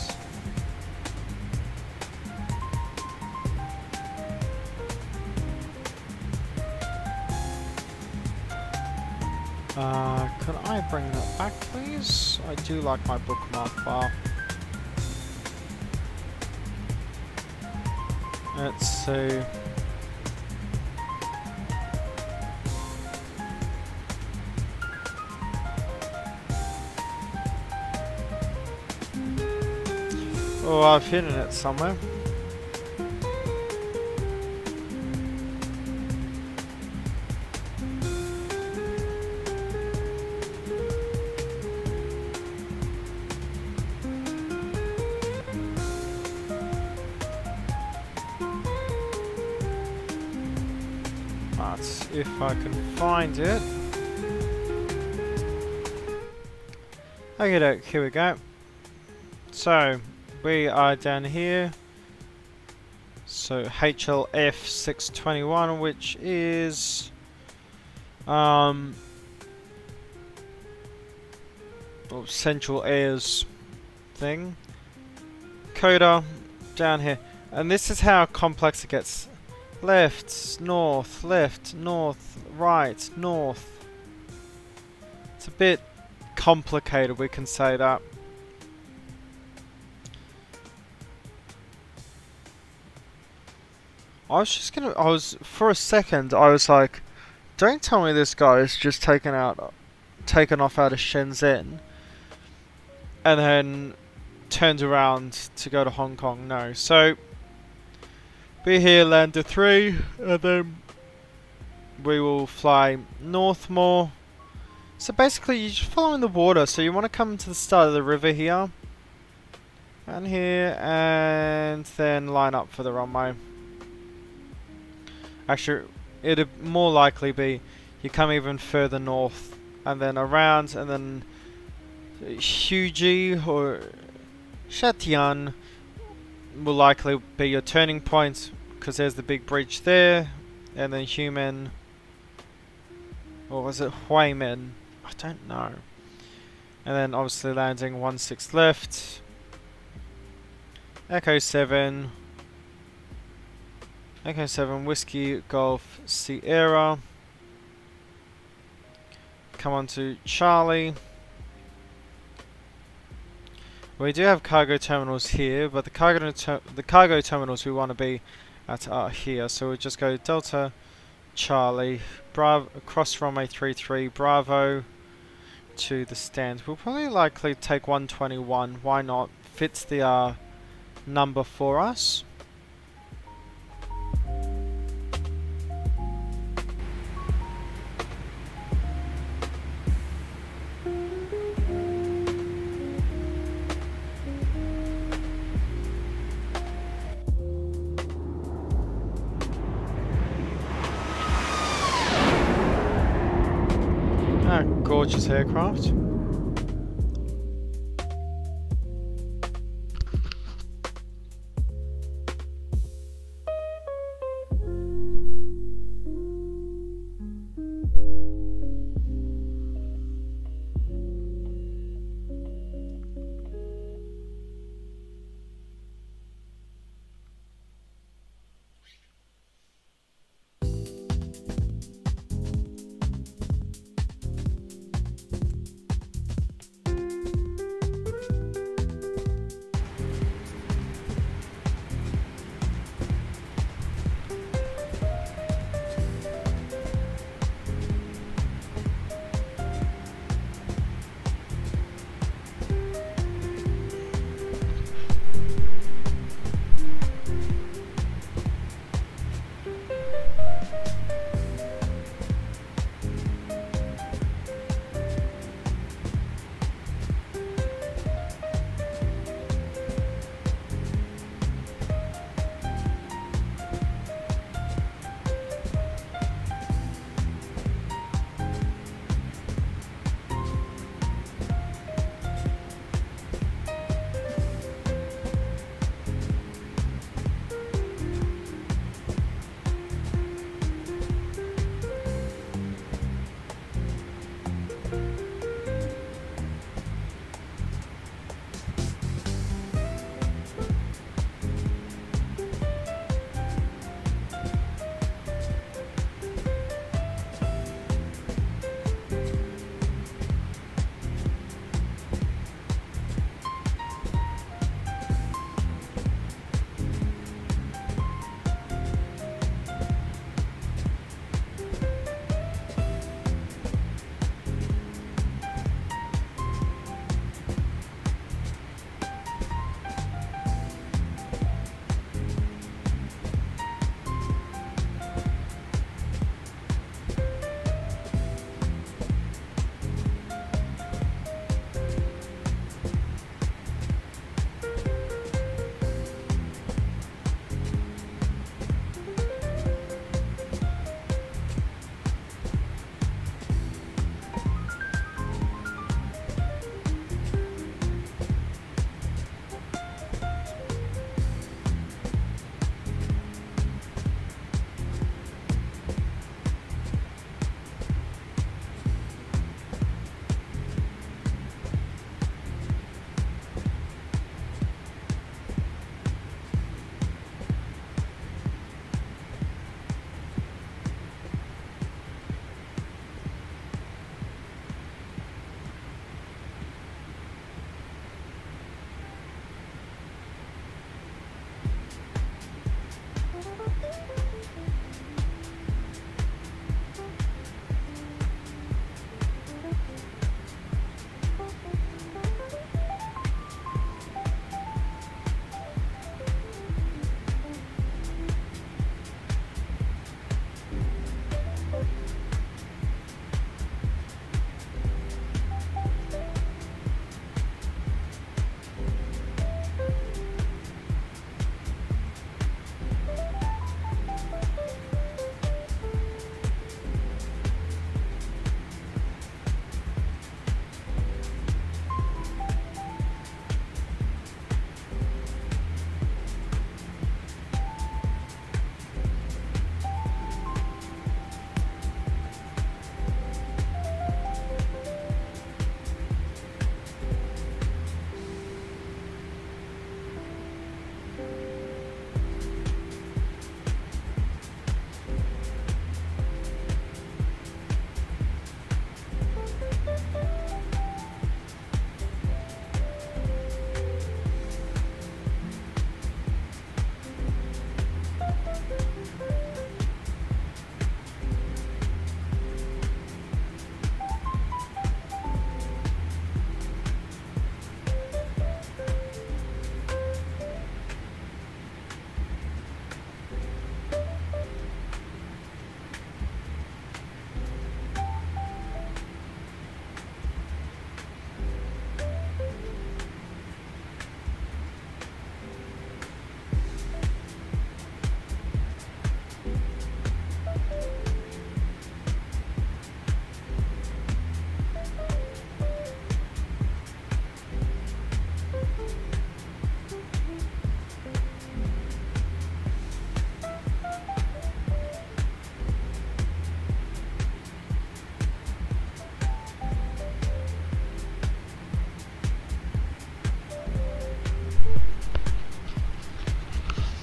Could I bring that back, please? I do like my bookmark bar. Let's see. Oh, I've hidden it somewhere. But if I can find it. Okay, here we go. So we are down here. So HLF 621, which is Central Air's thing. Coda down here, and this is how complex it gets. Left, north, right, north. It's a bit complicated, we can say that. For a second, I was like, don't tell me this guy is just taken off out of Shenzhen and then turned around to go to Hong Kong. No. So, be here, land to 3, and then we will fly north more. So basically, you're just following the water. So you want to come to the start of the river here, and here, and then line up for the runway. Actually, it'd more likely be you come even further north, and then around, and then Huji or Shatian will likely be your turning point, because there's the big bridge there, and then Human, or was it Huimin? I don't know. And then obviously landing 16 left, Echo 7, Whiskey Golf Sierra, come on to Charlie. We do have cargo terminals here, but the cargo terminals we want to be at are here. So we'll just go Delta, Charlie, Bravo, across runway 33, Bravo to the stand. We'll probably likely take 121. Why not? Fits the number for us. Gorgeous aircraft.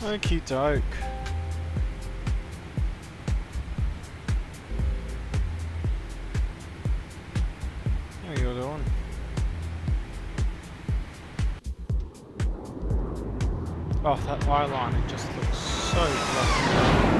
Okie doke. How you doing? Oh, that eyeliner just looks so fluffy.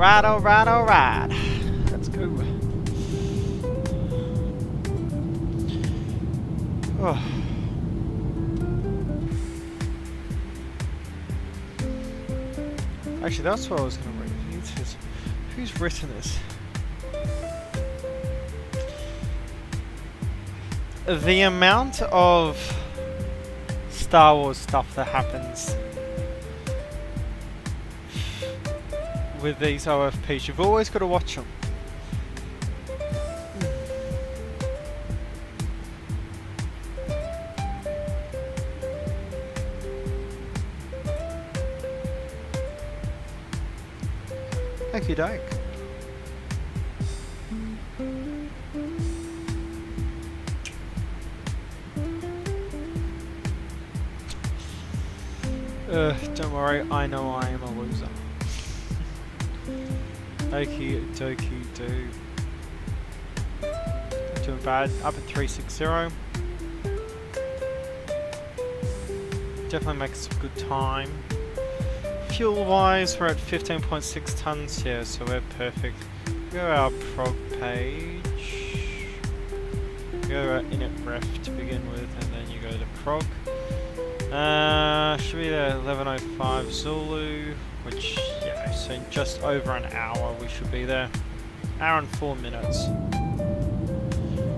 Alright, alright, alright. Let's go. Oh. Actually, that's what I was going to read. Who's written this? The amount of Star Wars stuff that happens with these OFPs, you've always got to watch them. Okie doke. Don't worry, I know I am a loser. Okie dokie do. Doing bad, up at 360. Definitely makes some good time. Fuel wise, we're at 15.6 tons here, so we're perfect. Go to our prog page. Go to our init ref to begin with, and then you go to prog. Should be there 11:05 Zulu, which, yeah, so in just over an hour we should be there. Hour and 4 minutes.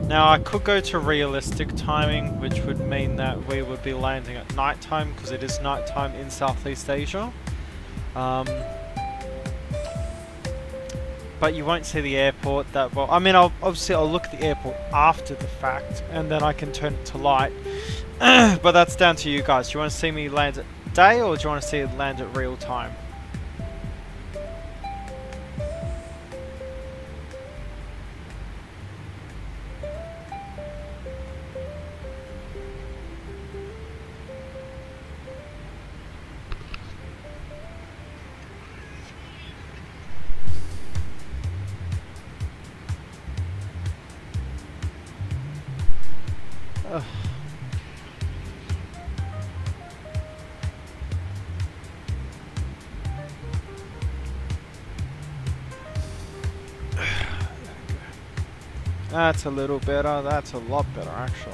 Now I could go to realistic timing, which would mean that we would be landing at night time, because it is night time in Southeast Asia. But you won't see the airport that well. I mean, I'll look at the airport after the fact, and then I can turn it to light. But that's down to you guys. Do you want to see me land at day, or do you want to see it land at real time? Ugh. That's a little better. That's a lot better, actually.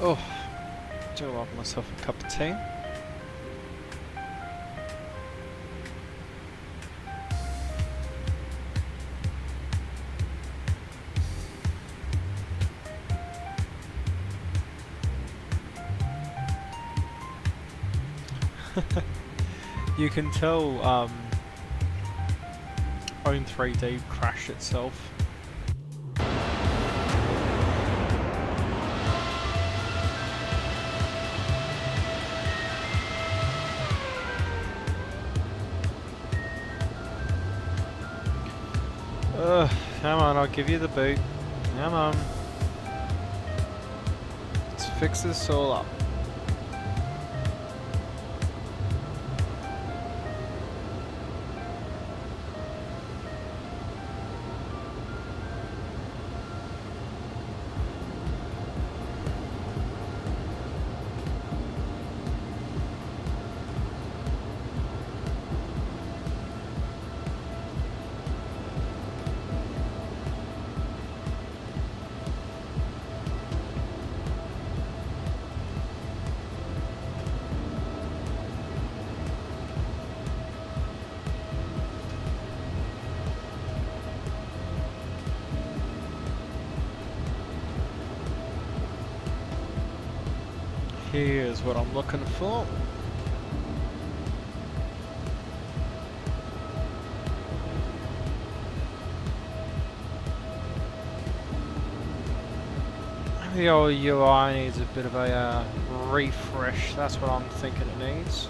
Oh, do love myself a cup of tea. You can tell Own 3D crashed itself. Come on, I'll give you the boot. Come on. Let's fix this all up. Here's what I'm looking for. The old UI needs a bit of a refresh. That's what I'm thinking it needs.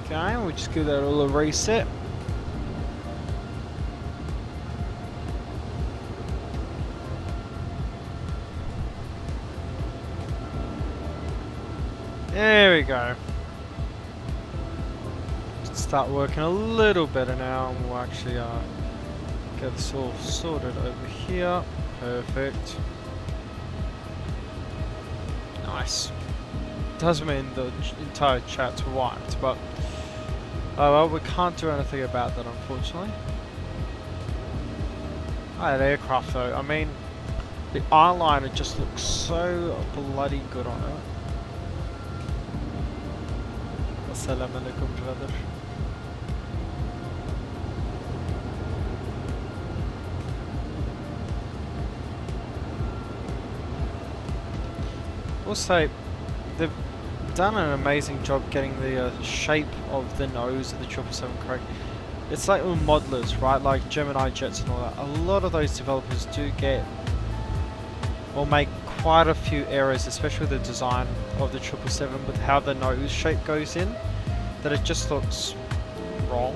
Okay, we'll just give that all a reset. There we go. Start working a little better now, and we'll actually get this all sorted over here. Perfect. Nice. Doesn't mean the entire chat's wiped, but oh well, we can't do anything about that, unfortunately. That aircraft though, I mean, the eyeliner just looks so bloody good on it. Assalamu alaikum, brother. Also, they've done an amazing job getting the shape of the nose of the 777 correct. It's like with modelers, right? Like Gemini jets and all that. A lot of those developers do get or make quite a few errors, especially with the design of the 777 with how the nose shape goes in, that it just looks wrong.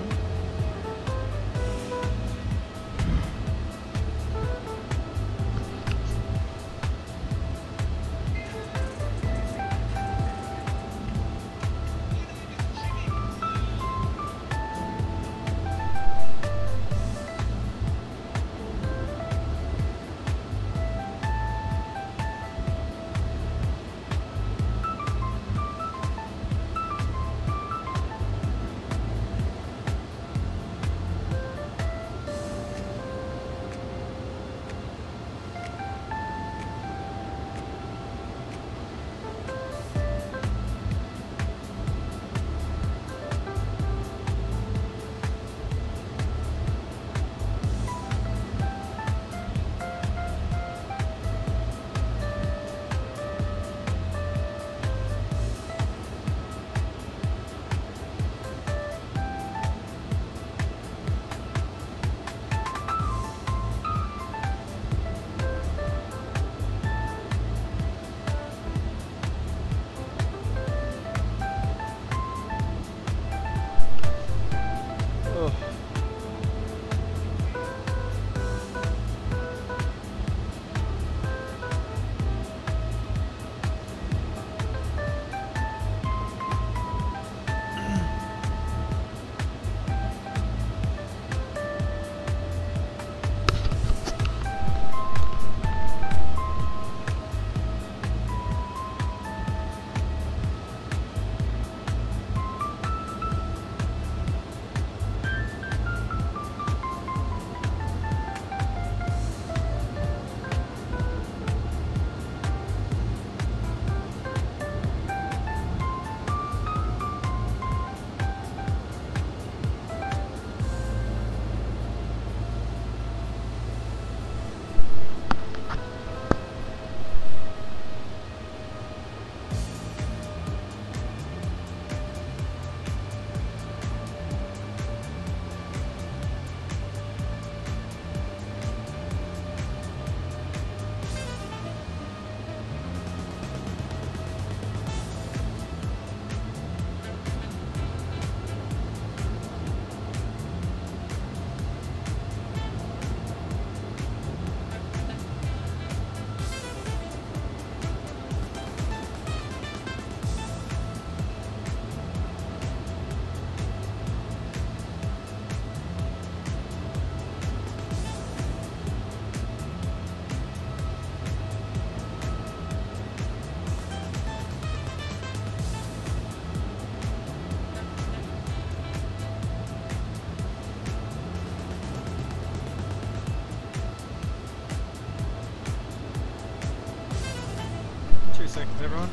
Seconds, everyone.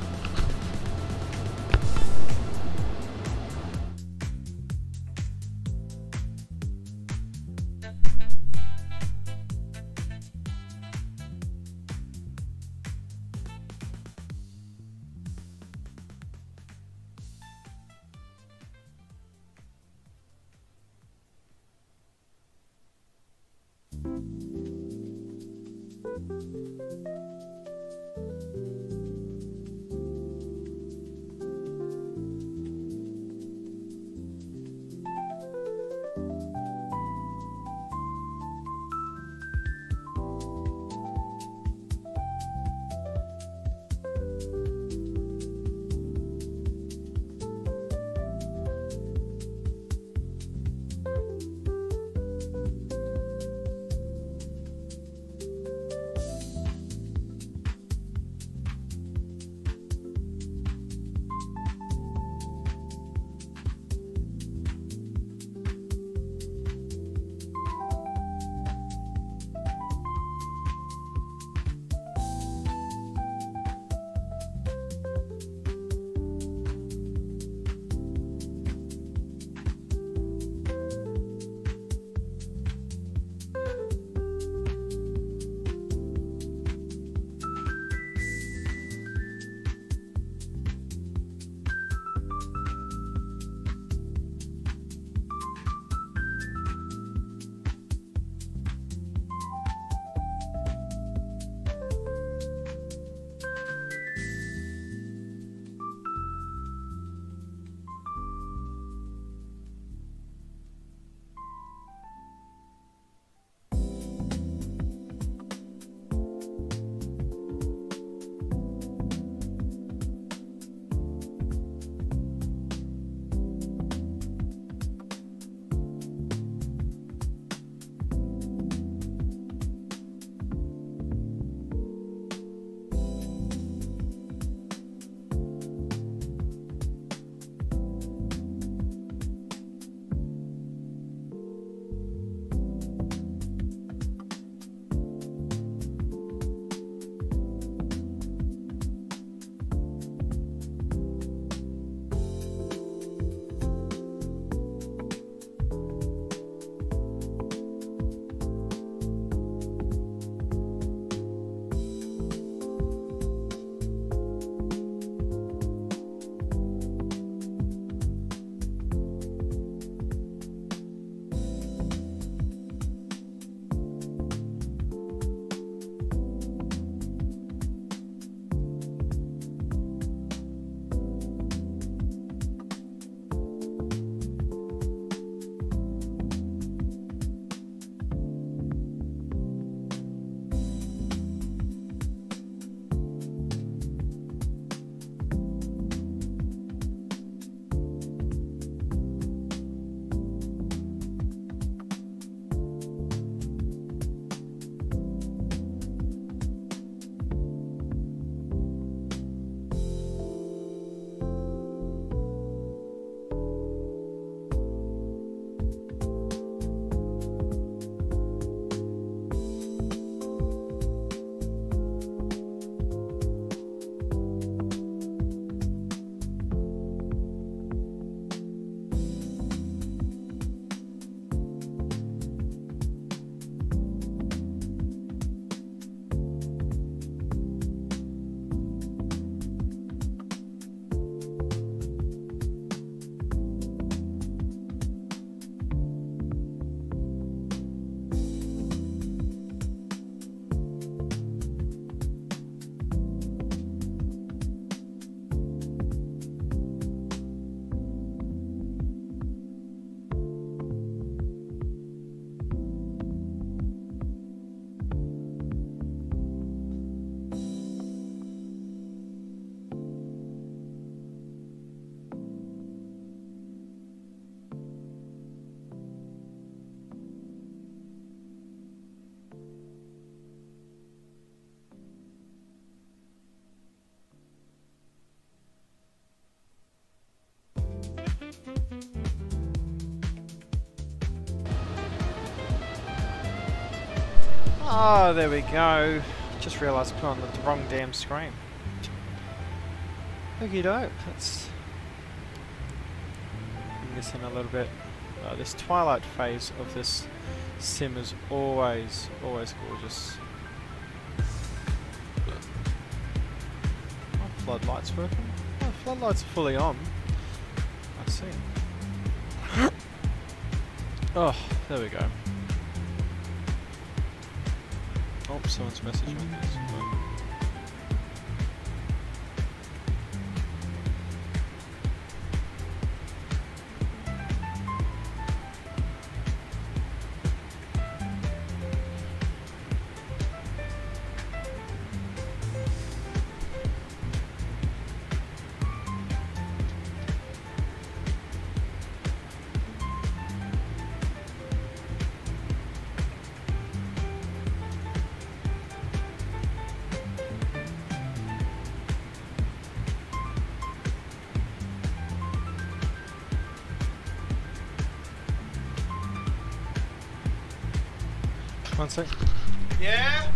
Oh, there we go. Just realised I put on the wrong damn screen. Okie doke, let's bring this in a little bit. This twilight phase of this sim is always gorgeous. Oh, floodlights working? Oh, floodlights are fully on. I see. Oh, there we go. Oh, someone's messaging me. One sec. Yeah?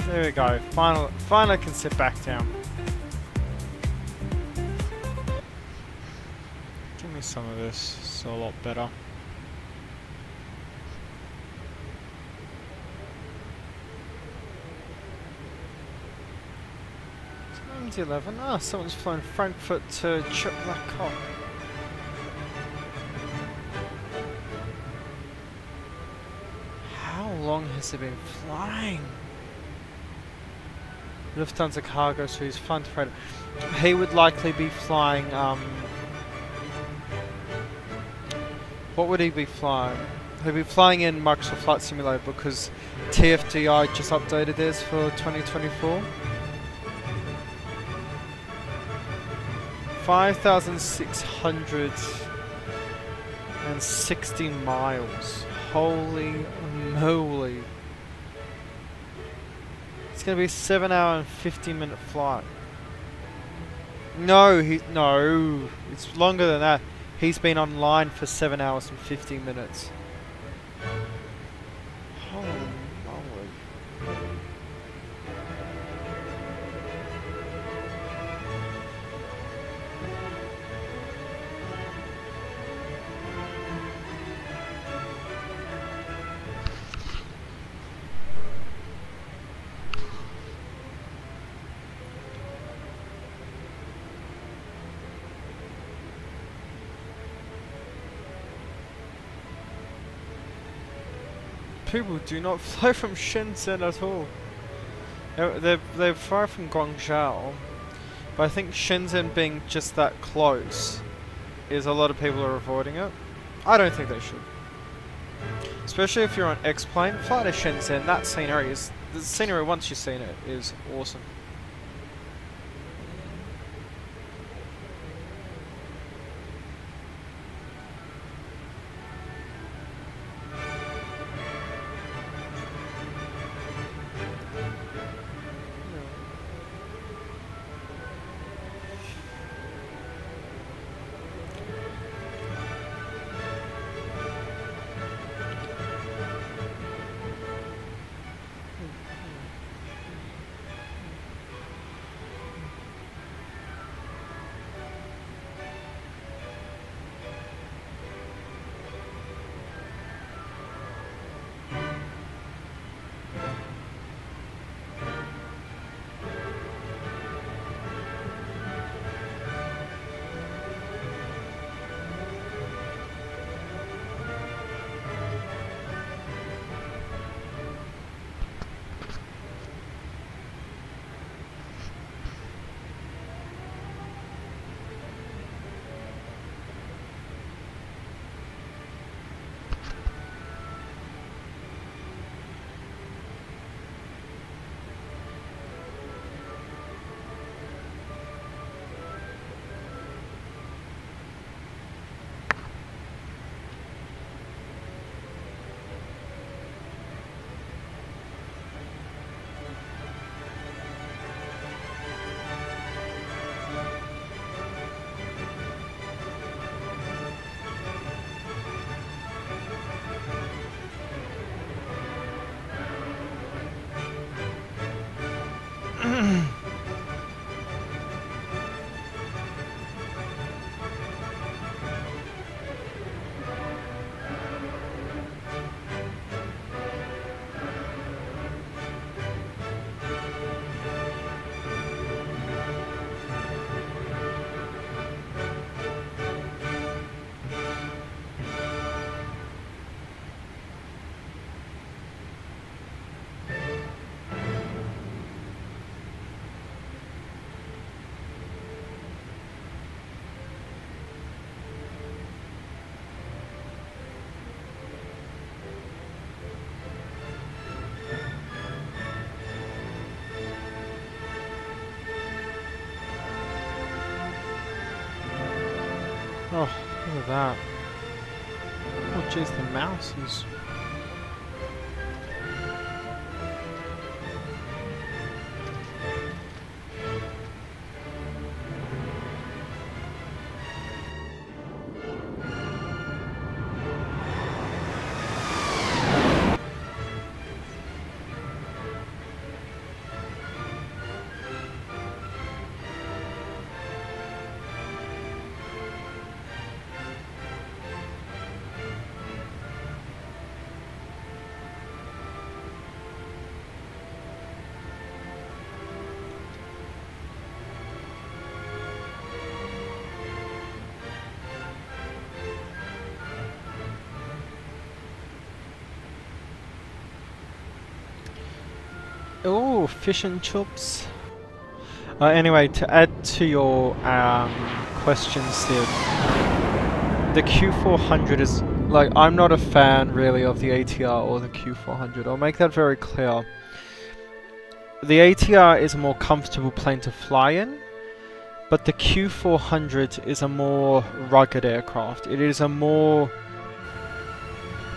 There we go. Finally I can sit back down. Give me some of this. It's a lot better. It's 11. Ah, someone's flown Frankfurt to Black Cock. How long has it been flying? Lufthansa cargo, so he's flying to Fredo. He would likely be flying, what would he be flying? He'd be flying in Microsoft Flight Simulator because TFDI just updated theirs for 2024. 5,660 miles. Holy moly. It's going to be a 7-hour and 50-minute flight. No, it's longer than that. He's been online for 7 hours and 50 minutes. Holy moly. people do not fly from Shenzhen at all. They fly from Guangzhou, but I think Shenzhen being just that close is a lot of people are avoiding it. I don't think they should. Especially if you're on X-plane, fly to Shenzhen. That scenery is the scenery. Once you've seen it, is awesome. Oh, look at that. Oh jeez, the mouse is... Oh, fish and chips. Anyway, to add to your question, Sid, the Q400 is like, I'm not a fan really of the ATR or the Q400. I'll make that very clear. The ATR is a more comfortable plane to fly in, but the Q400 is a more rugged aircraft. It is a more...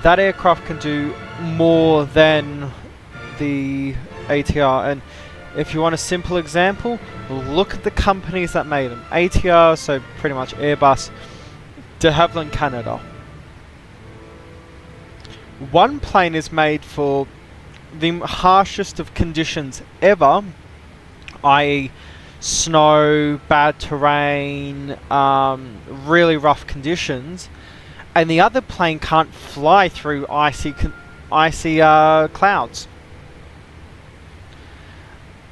That aircraft can do more than the ATR, and if you want a simple example, look at the companies that made them. ATR, so pretty much Airbus, de Havilland, Canada. One plane is made for the harshest of conditions ever, i.e. snow, bad terrain, really rough conditions, and the other plane can't fly through icy clouds.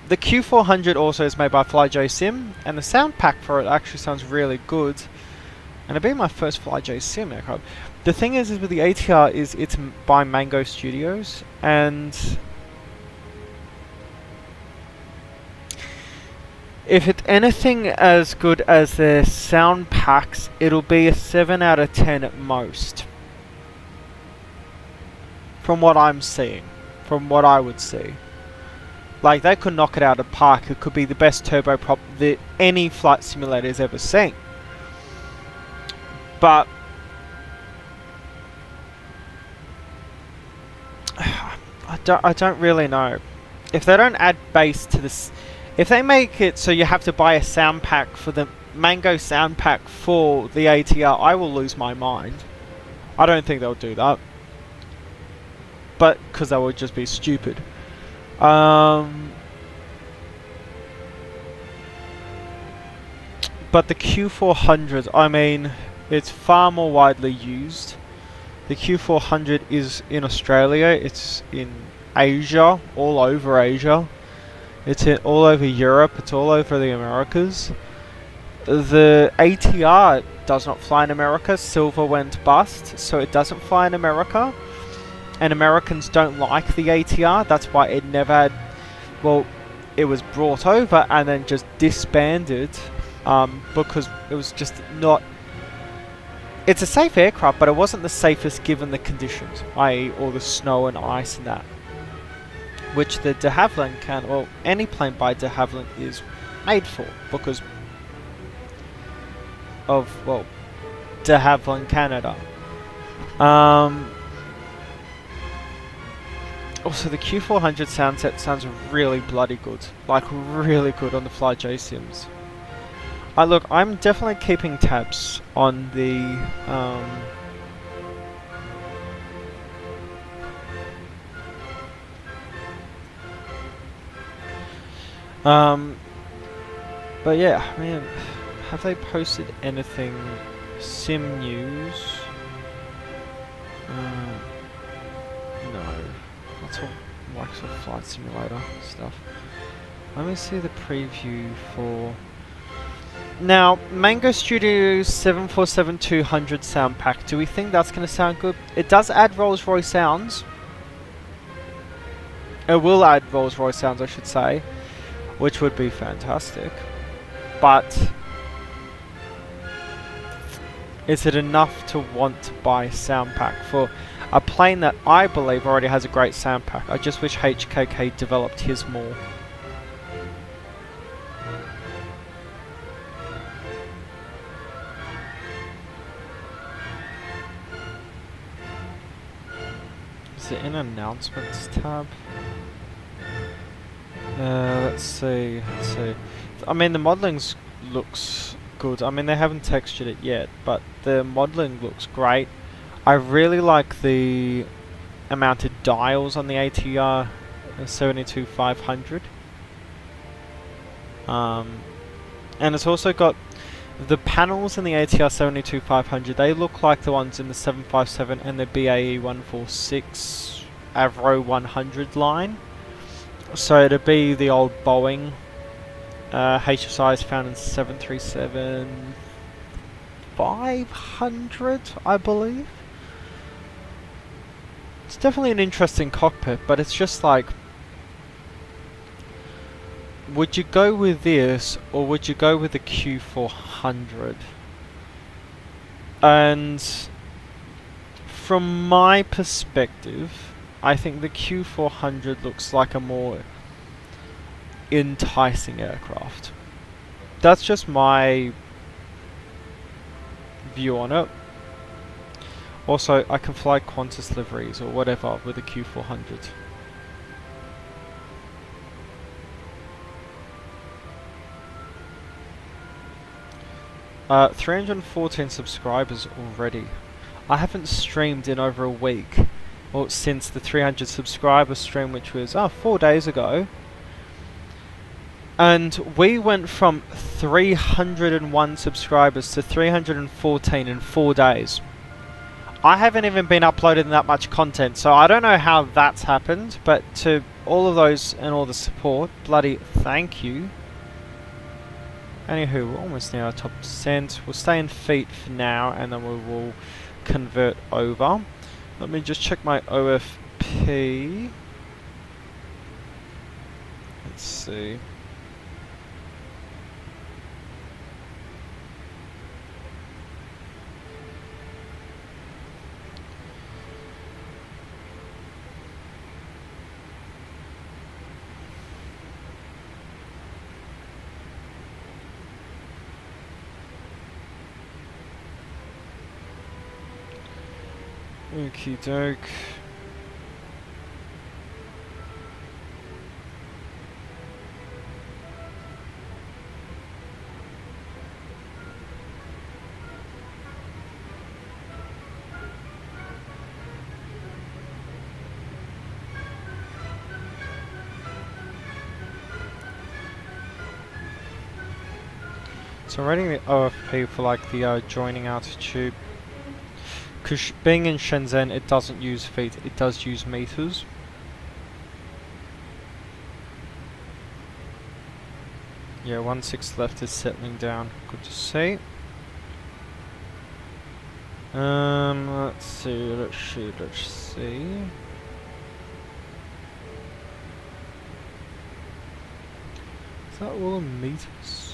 The Q400 also is made by FlyJSim, and the sound pack for it actually sounds really good. and it'd be my first FlyJ sim aircraft. The thing is with the ATR is it's by Mango Studios, and if it's anything as good as their sound packs, it'll be a 7 out of 10 at most. From what I'm seeing, from what I would see. Like, they could knock it out of the park. It could be the best turboprop that any flight simulator has ever seen. But I don't really know. If they don't add bass to this, if they make it so you have to buy a sound pack for the Mango sound pack for the ATR, I will lose my mind. I don't think they'll do that. But, because that would just be stupid. But the Q400, I mean, it's far more widely used. The Q400 is in Australia, it's in Asia, all over Asia. It's all over Europe, it's all over the Americas. The ATR does not fly in America. Silver went bust, so it doesn't fly in America. And Americans don't like the ATR, that's why it never had... Well, it was brought over and then just disbanded, because it was just not... It's a safe aircraft, but it wasn't the safest given the conditions, i.e. all the snow and ice and that. Which the de Havilland can, or any plane by de Havilland is made for, because of, well, de Havilland, Canada. Also, the Q400 sound set sounds really bloody good. Like, really good on the FlyJ sims. Look, I'm definitely keeping tabs on the... but yeah, I mean, have they posted anything sim news? No. That's all Microsoft Flight Simulator stuff. Let me see the preview for... Now, Mango Studios 747-200 sound pack. Do we think that's going to sound good? It does add Rolls-Royce sounds. It will add Rolls-Royce sounds, I should say, which would be fantastic. But is it enough to want to buy a sound pack for a plane that I believe already has a great sound pack? I just wish HKK developed his more. Is it in announcements tab? Let's see. I mean, the modelling looks good. I mean, they haven't textured it yet, but the modelling looks great. I really like the amount of dials on the ATR 72-500. And it's also got the panels in the ATR 72-500. They look like the ones in the 757 and the BAE 146 Avro 100 line. So it'd be the old Boeing HSIs found in 737-500, I believe. It's definitely an interesting cockpit, but it's just like, would you go with this or would you go with the Q400? And from my perspective, I think the Q400 looks like a more enticing aircraft. That's just my view on it. Also, I can fly Qantas liveries or whatever with the Q400. 314 subscribers already. I haven't streamed in over a week, or since the 300 subscriber stream, which was 4 days ago. And we went from 301 subscribers to 314 in 4 days. I haven't even been uploading that much content, so I don't know how that's happened, but to all of those and all the support, bloody thank you. Anywho, we're almost near our top descent. We'll stay in feet for now, and then we will convert over. Let me just check my OFP. Let's see. Okie doke. So I'm rating the OFP for like the joining altitude. Because being in Shenzhen, it doesn't use feet, it does use meters. Yeah, 1/6 left is settling down. Good to see. Let's see. Is that all in meters?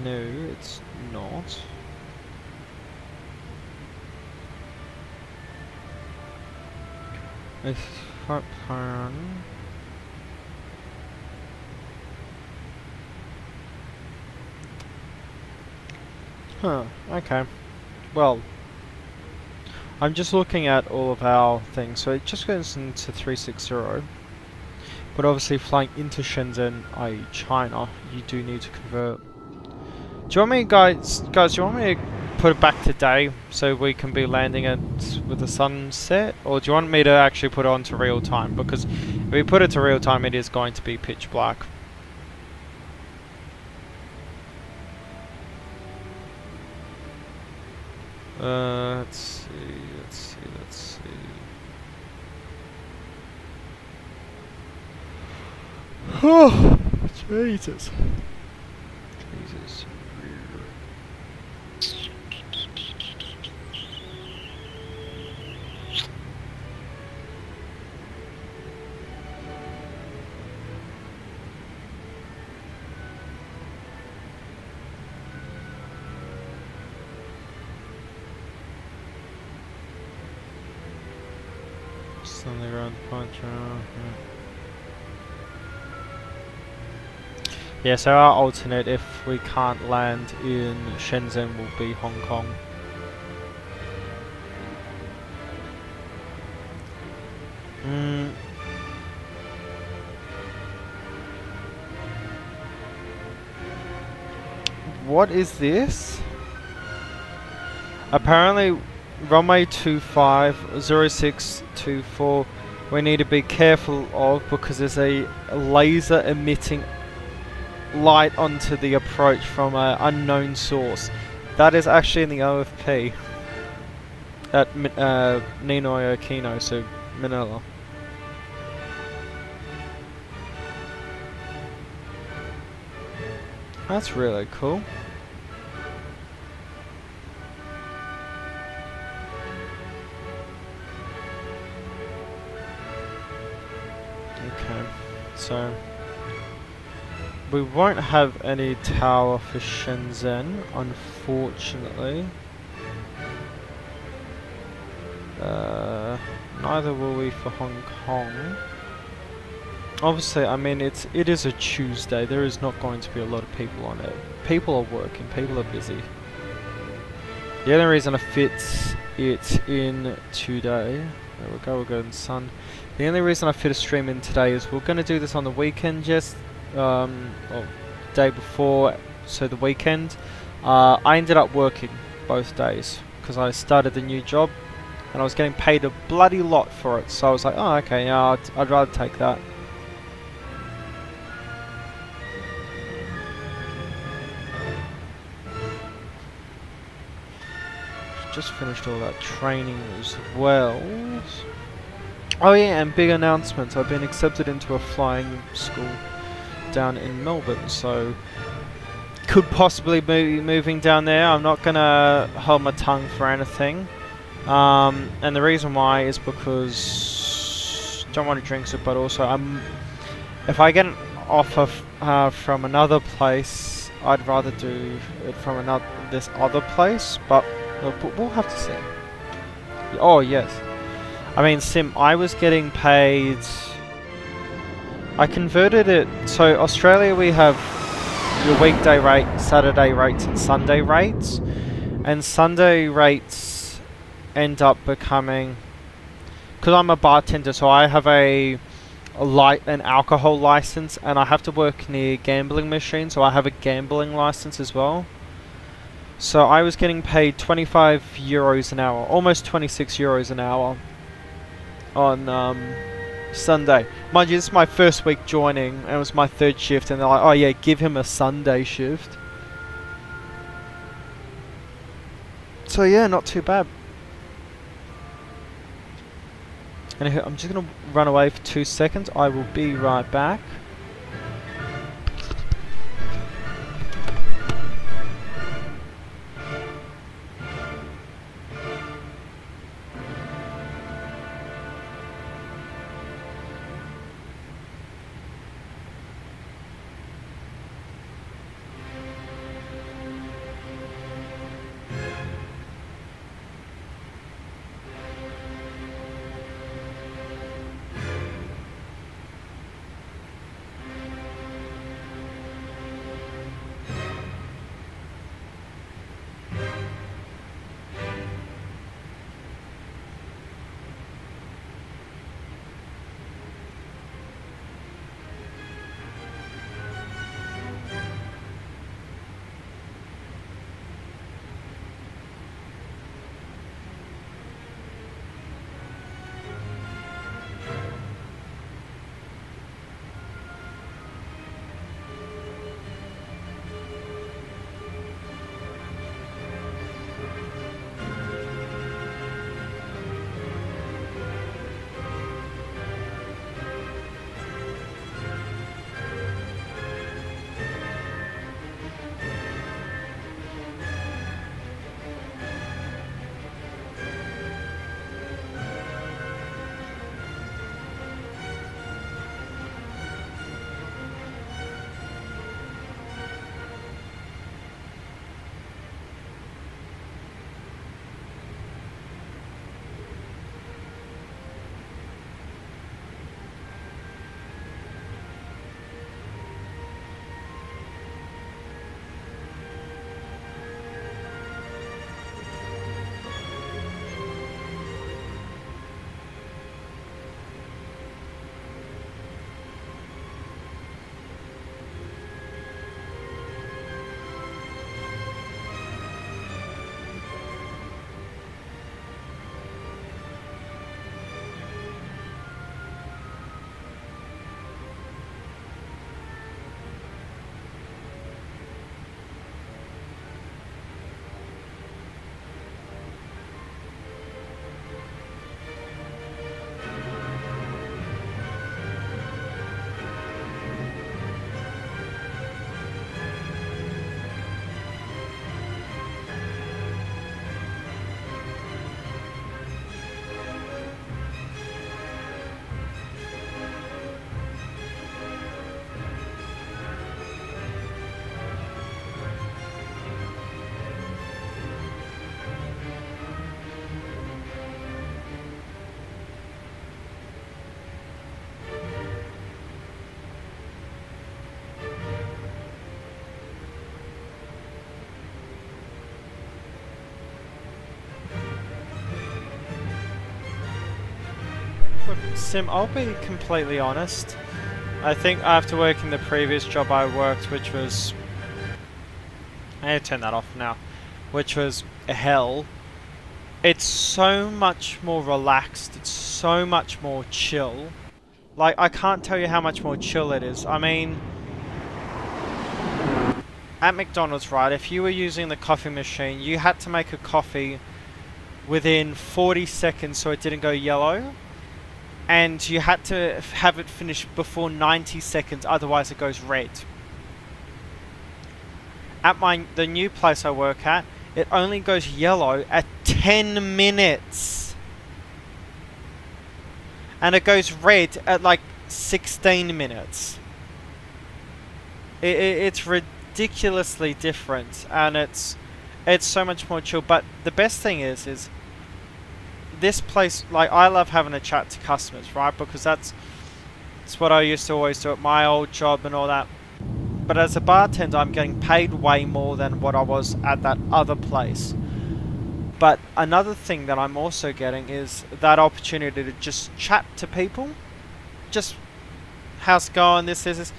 No, it's not. It's front plan. Huh, okay. Well, I'm just looking at all of our things, so it just goes into 360. But obviously flying into Shenzhen, i.e. China, you do need to convert. Do you want me, guys, do you want me to put it back to day so we can be landing it with the sunset? Or do you want me to actually put it on to real time? Because if we put it to real time, it is going to be pitch black. Let's see. Oh, Jesus. Something around the punch. Yeah, so our alternate, if we can't land in Shenzhen, will be Hong Kong. What is this? Apparently, runway 25, 0624, we need to be careful of because there's a laser emitting light onto the approach from an unknown source. That is actually in the OFP at Ninoy Okino, so Manilla. That's really cool. Okay, so we won't have any tower for Shenzhen, unfortunately. Neither will we for Hong Kong. Obviously, I mean, it is a Tuesday. There is not going to be a lot of people on it. People are working. People are busy. The only reason I fit it in today. There we go. We're going sun. The only reason I fit a stream in today is we're going to do this on the weekend, just well, day before, so the weekend. I ended up working both days because I started a new job and I was getting paid a bloody lot for it. So I was like, oh, okay, yeah, I'd rather take that. Just finished all that training as well. Oh yeah, and big announcement. I've been accepted into a flying school. down in Melbourne, so could possibly be moving down there. I'm not gonna hold my tongue for anything, and the reason why is because don't want to drink it, but also if I get an offer from another place, I'd rather do it from this other place, but we'll have to see. Oh yes, I mean Sim, I was getting paid. I converted it, so Australia we have your weekday rate, Saturday rates and Sunday rates, and Sunday rates end up becoming, because I'm a bartender, so I have an alcohol license, and I have to work near gambling machines, so I have a gambling license as well. So I was getting paid 25 euros an hour, almost 26 euros an hour on Sunday. Mind you, this is my first week joining, and it was my third shift, and they're like, oh yeah, give him a Sunday shift. So yeah, not too bad. Anywho, I'm just going to run away for 2 seconds. I will be right back. Look, Sim, I'll be completely honest. I think after working the previous job I worked, which was... I need to turn that off now. Which was hell. It's so much more relaxed. It's so much more chill. Like, I can't tell you how much more chill it is. I mean... At McDonald's, right, if you were using the coffee machine, you had to make a coffee within 40 seconds so it didn't go yellow. and you had to have it finished before 90 seconds, otherwise it goes red. At the new place I work at, it only goes yellow at 10 minutes. And it goes red at like 16 minutes. It's ridiculously different, and it's so much more chill. But the best thing is this place, like, I love having a chat to customers, right? Because that's what I used to always do at my old job and all that. But as a bartender, I'm getting paid way more than what I was at that other place. But another thing that I'm also getting is that opportunity to just chat to people. Just, how's it going, this.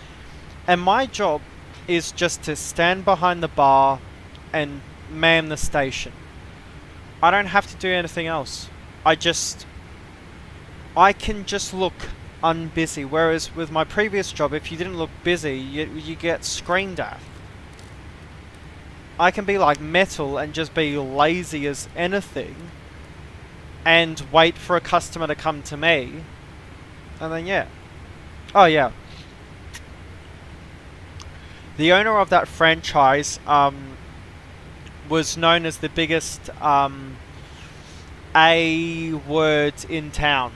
And my job is just to stand behind the bar and man the station. I don't have to do anything else. I can just look unbusy. Whereas with my previous job, if you didn't look busy, you get screamed at. I can be like metal and just be lazy as anything and wait for a customer to come to me. And then, yeah. Oh, yeah. The owner of that franchise was known as the biggest A word in town.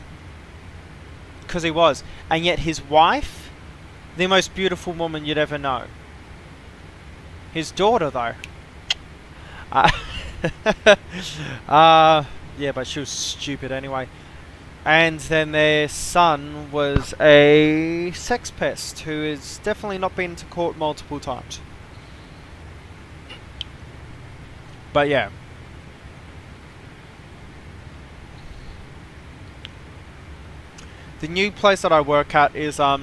Because he was. And yet his wife, the most beautiful woman you'd ever know. His daughter, though. Yeah, but she was stupid anyway. And then their son was a sex pest who has definitely not been to court multiple times. But yeah. The new place that I work at is a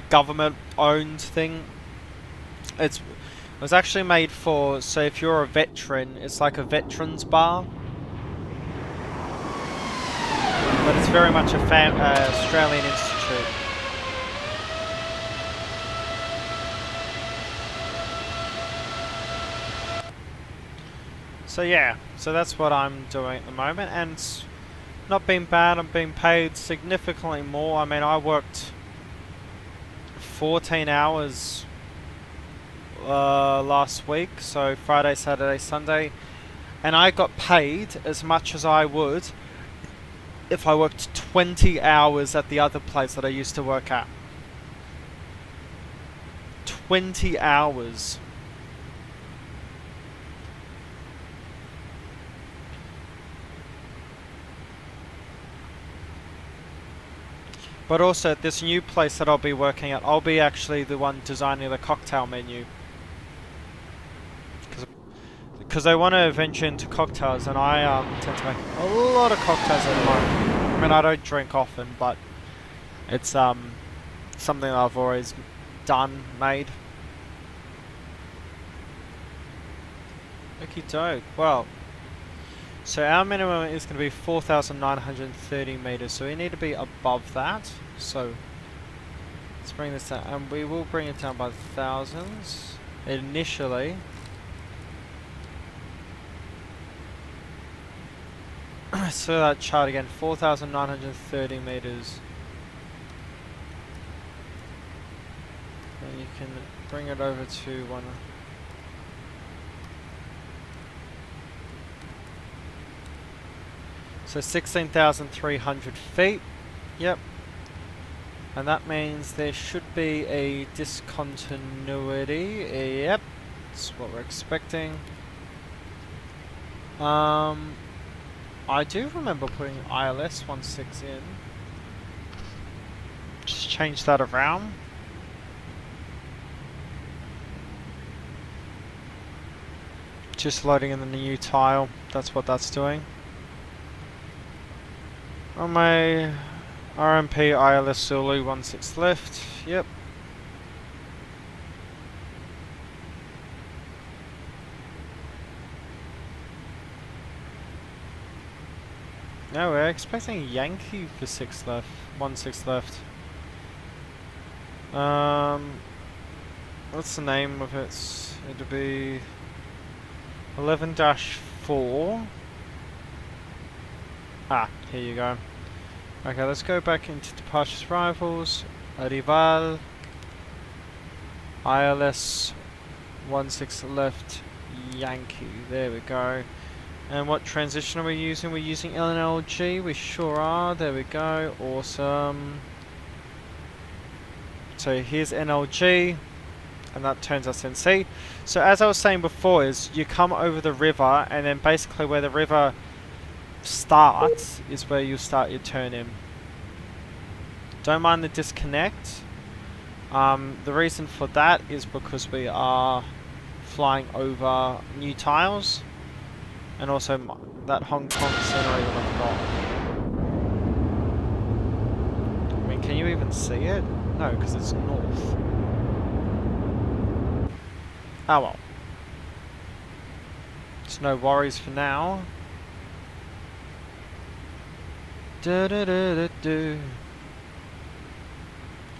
government-owned thing. It was actually made for, so if you're a veteran, it's like a veterans bar. But it's very much a Australian institute. So yeah, so that's what I'm doing at the moment, and it's not been bad. I'm being paid significantly more. I mean, I worked 14 hours last week, so Friday, Saturday, Sunday, and I got paid as much as I would if I worked 20 hours at the other place that I used to work at. 20 hours. But also at this new place that I'll be working at, I'll be actually the one designing the cocktail menu. Because I want to venture into cocktails, and I tend to make a lot of cocktails at the moment. I mean, I don't drink often, but it's something that I've always made. Okie doke. Well, so our minimum is going to be 4,930 meters, so we need to be above that. So let's bring this down, and we will bring it down by thousands initially. So that chart again, 4,930 meters. And you can bring it over to one. So 16,300 feet. Yep. And that means there should be a discontinuity. Yep. That's what we're expecting. I do remember putting ILS 16 in. Just change that around. Just loading in the new tile. That's what that's doing. On my RMP ILS Zulu 16 left. Yep. No, we're expecting Yankee for 16 left. What's the name of it? It'll be 11-4. Ah, here you go. Okay, let's go back into departures arrivals. Arrival. ILS 16 left Yankee. There we go. And what transition are we using? We're using LNLG. We sure are. There we go. Awesome. So here's NLG. And that turns us in. See? So as I was saying before, is you come over the river, and then basically where the river starts is where you start your turn in. Don't mind the disconnect. The reason for that is because we are flying over new tiles, and also that Hong Kong scenery that I've got. I mean, can you even see it? No, because it's north. Oh well. It's no worries for now.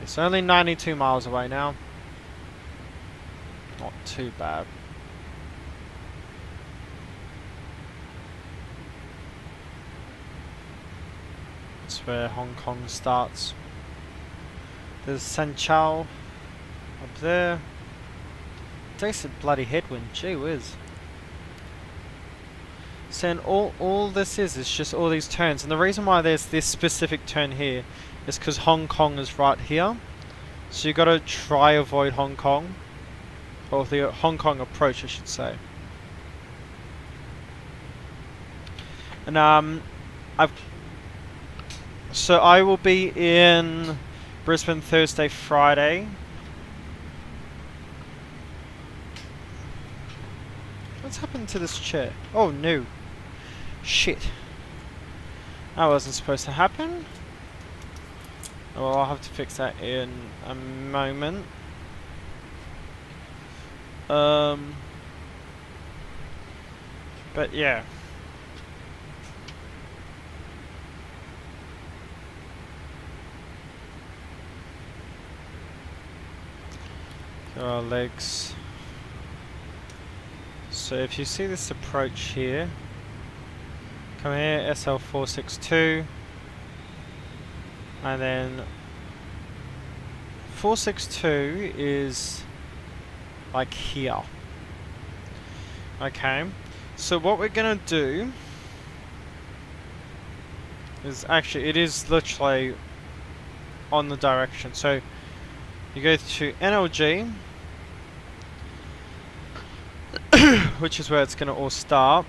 It's only 92 miles away now. Not too bad. That's where Hong Kong starts. There's Sanchao up there. Decent bloody headwind, gee whiz. So and all this is just all these turns, and the reason why there's this specific turn here is because Hong Kong is right here. So you gotta try avoid Hong Kong. Or the Hong Kong approach, I should say. And so I will be in Brisbane Thursday, Friday. What's happened to this chair? Oh no. Shit. That wasn't supposed to happen. Oh, well, I'll have to fix that in a moment. But yeah. There are legs. So if you see this approach here, come here, SL462, and then 462 is like here. Okay, so what we're gonna do is actually, it is literally on the direction. So you go to NLG, which is where it's gonna all start.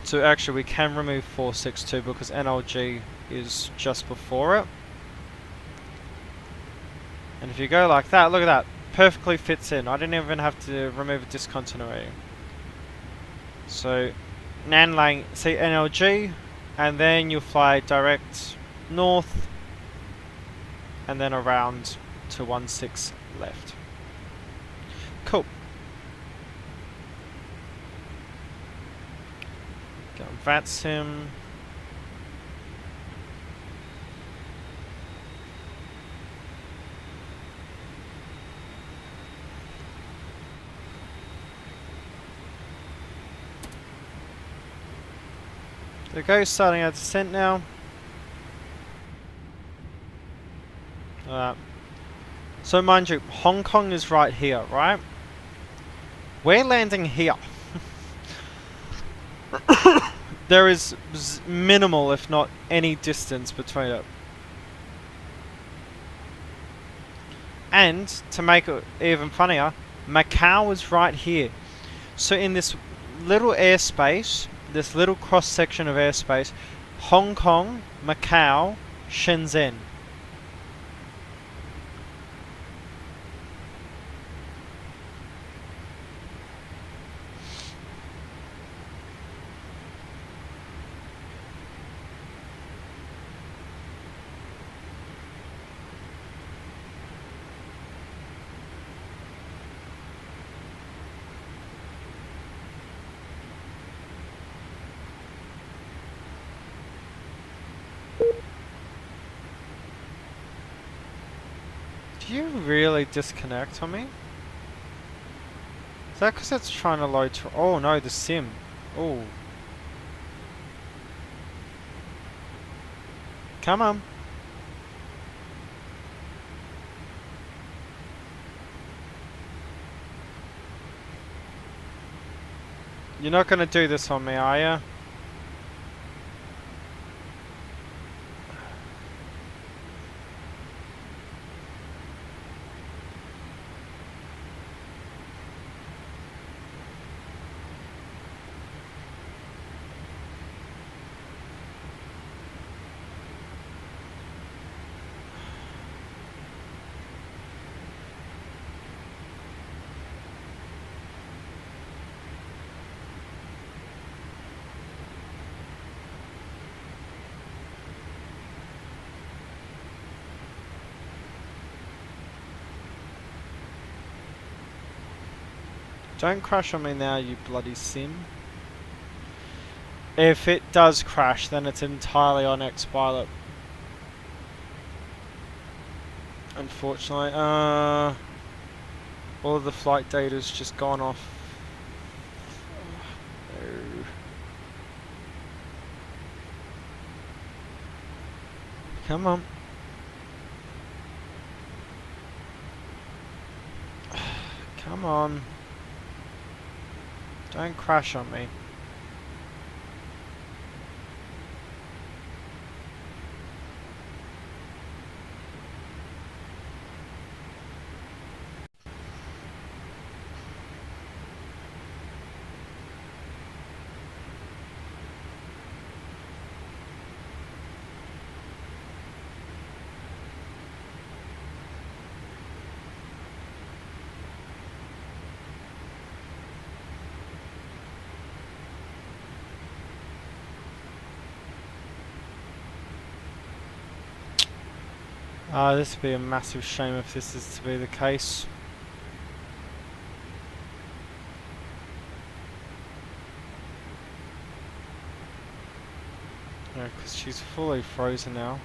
So actually we can remove 462 because NLG is just before it. And if you go like that, look at that. Perfectly fits in. I didn't even have to remove a discontinuity. So Nanlang, see NLG, and then you'll fly direct north and then around to 16 left. Cool. Go on Vatsim. There we go, starting our descent now. So mind you, Hong Kong is right here, right? We're landing here. There is minimal, if not any, distance between it. And, to make it even funnier, Macau is right here. So in this little airspace, this little cross-section of airspace, Hong Kong, Macau, Shenzhen. Do you really disconnect on me? Is that because it's trying to load to... Oh no, the sim. Oh. Come on. You're not gonna do this on me, are you? Don't crash on me now, you bloody sim. If it does crash, then it's entirely on X-Pilot. Unfortunately, all of the flight data's just gone off. No. Come on. Come on. Don't crash on me. This would be a massive shame if this is to be the case. Yeah, because she's fully frozen now.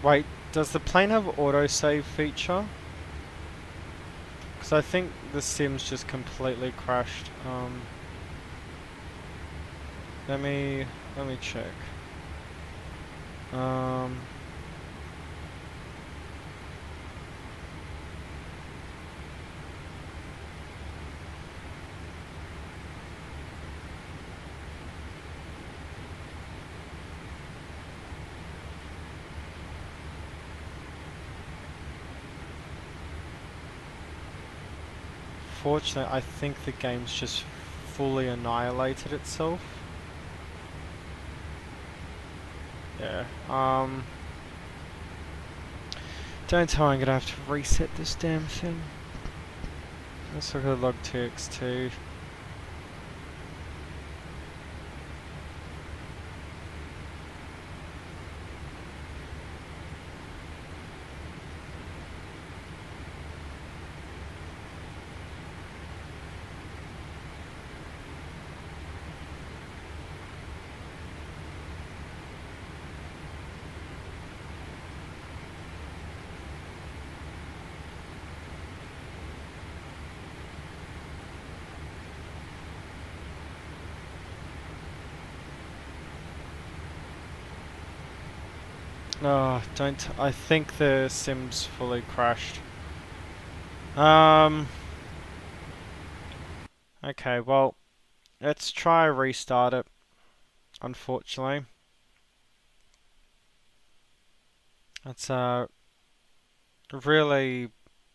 Wait, does the plane have autosave feature? Because I think the sim's just completely crashed. Let me check. Fortunately, I think the game's just fully annihilated itself. Yeah, don't tell me I'm gonna have to reset this damn thing. Let's look at log txt. Oh, don't. I think the sim's fully crashed. Okay, well, let's try restart it. Unfortunately, that's really,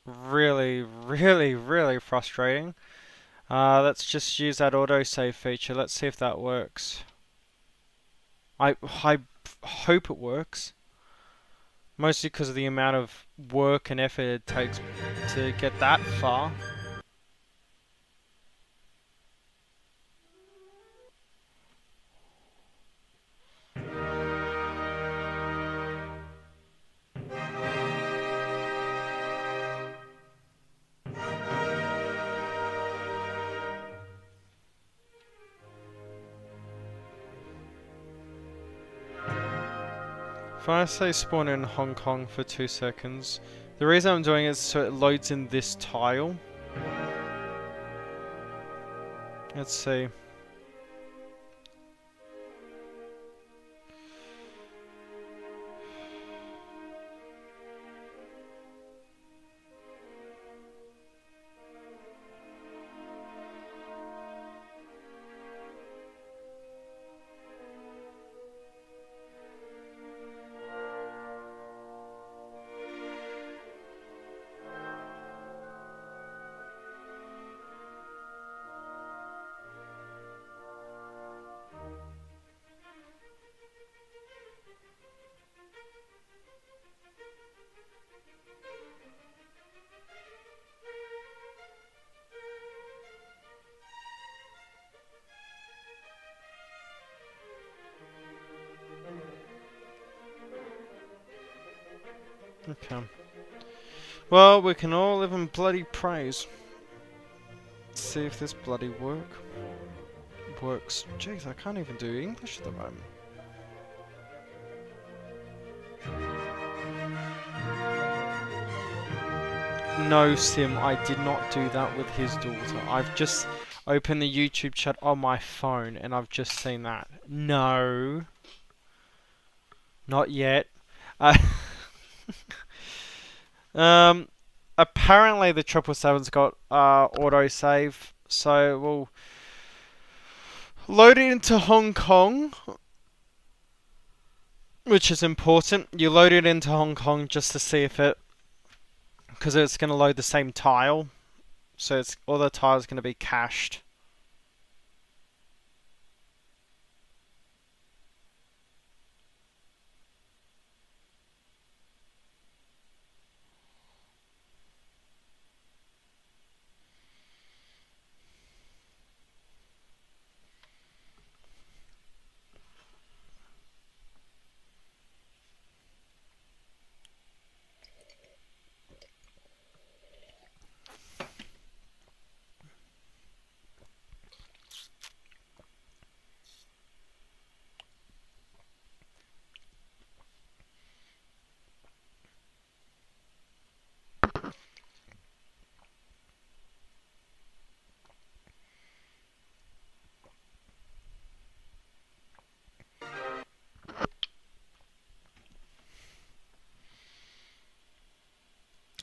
really frustrating. Let's just use that autosave feature. Let's see if that works. I hope it works. Mostly because of the amount of work and effort it takes to get that far. If I say spawn in Hong Kong for 2 seconds, the reason I'm doing it is so it loads in this tile. Let's see. Okay. Well, we can all live in bloody praise. Let's see if this bloody works. Jeez, I can't even do English at the moment. No, Sim, I did not do that with his daughter. I've just opened the YouTube chat on my phone and I've just seen that. No. Not yet. Uh, apparently the 777's got autosave, so we'll load it into Hong Kong, which is important. You load it into Hong Kong just to see if it, because it's going to load the same tile, so it's all the tiles going to be cached.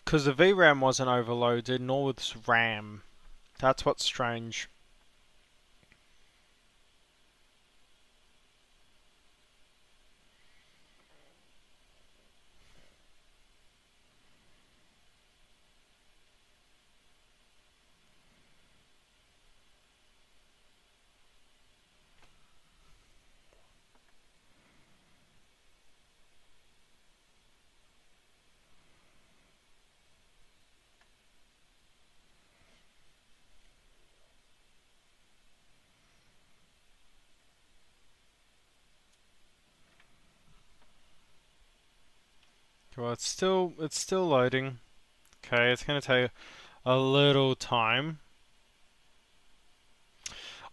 Because the VRAM wasn't overloaded, nor was RAM. That's what's strange. Well, it's still loading. Okay, it's going to take a little time.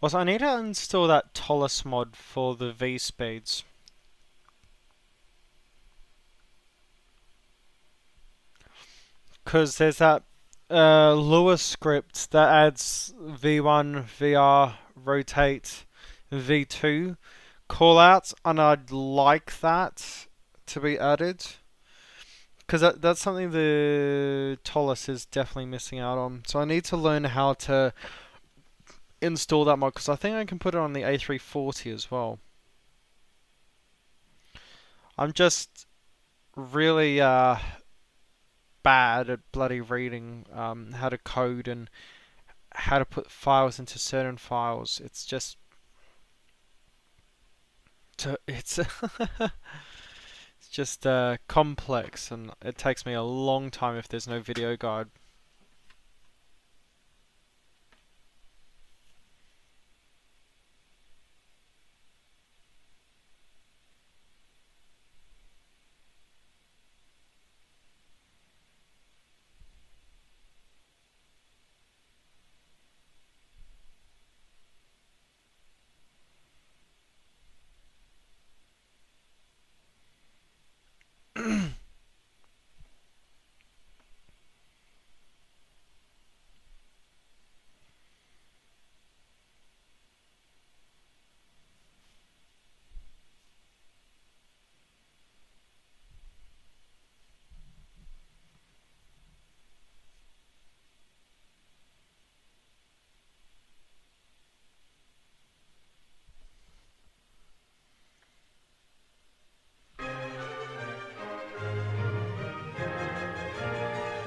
Also, I need to install that Tollus mod for the V speeds. Because there's that Lua script that adds V1, VR, rotate, V2 callouts, and I'd like that to be added. Because that's something the Tollus is definitely missing out on. So I need to learn how to install that mod, because I think I can put it on the A340 as well. I'm just really bad at bloody reading how to code and how to put files into certain files. It's just it's it's just complex, and it takes me a long time if there's no video guide.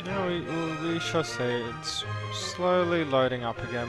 Yeah, we shall see. It's slowly loading up again.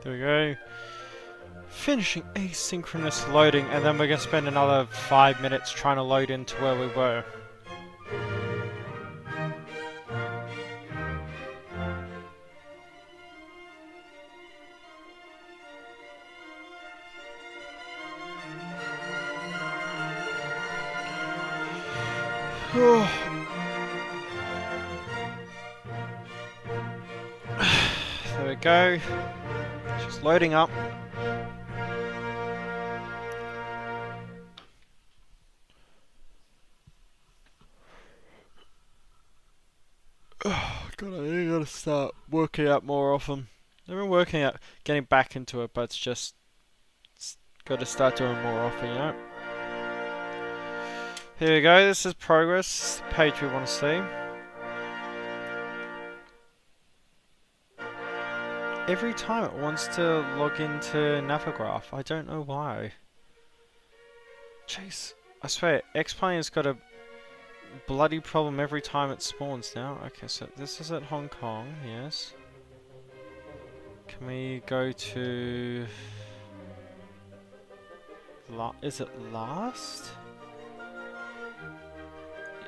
There we go. Finishing asynchronous loading, and then we're gonna spend another 5 minutes trying to load into where we were. There we go. Just loading up. Oh, God, I gotta start working out more often. I've been working out getting back into it, but it's gotta start doing more often, you know? Here we go, this is progress. This is the page we want to see. Every time it wants to log into Navigraph, I don't know why. Jeez, I swear, X-Plane has got a bloody problem every time it spawns now. Okay, so this is at Hong Kong, yes. Can we go to... is it last?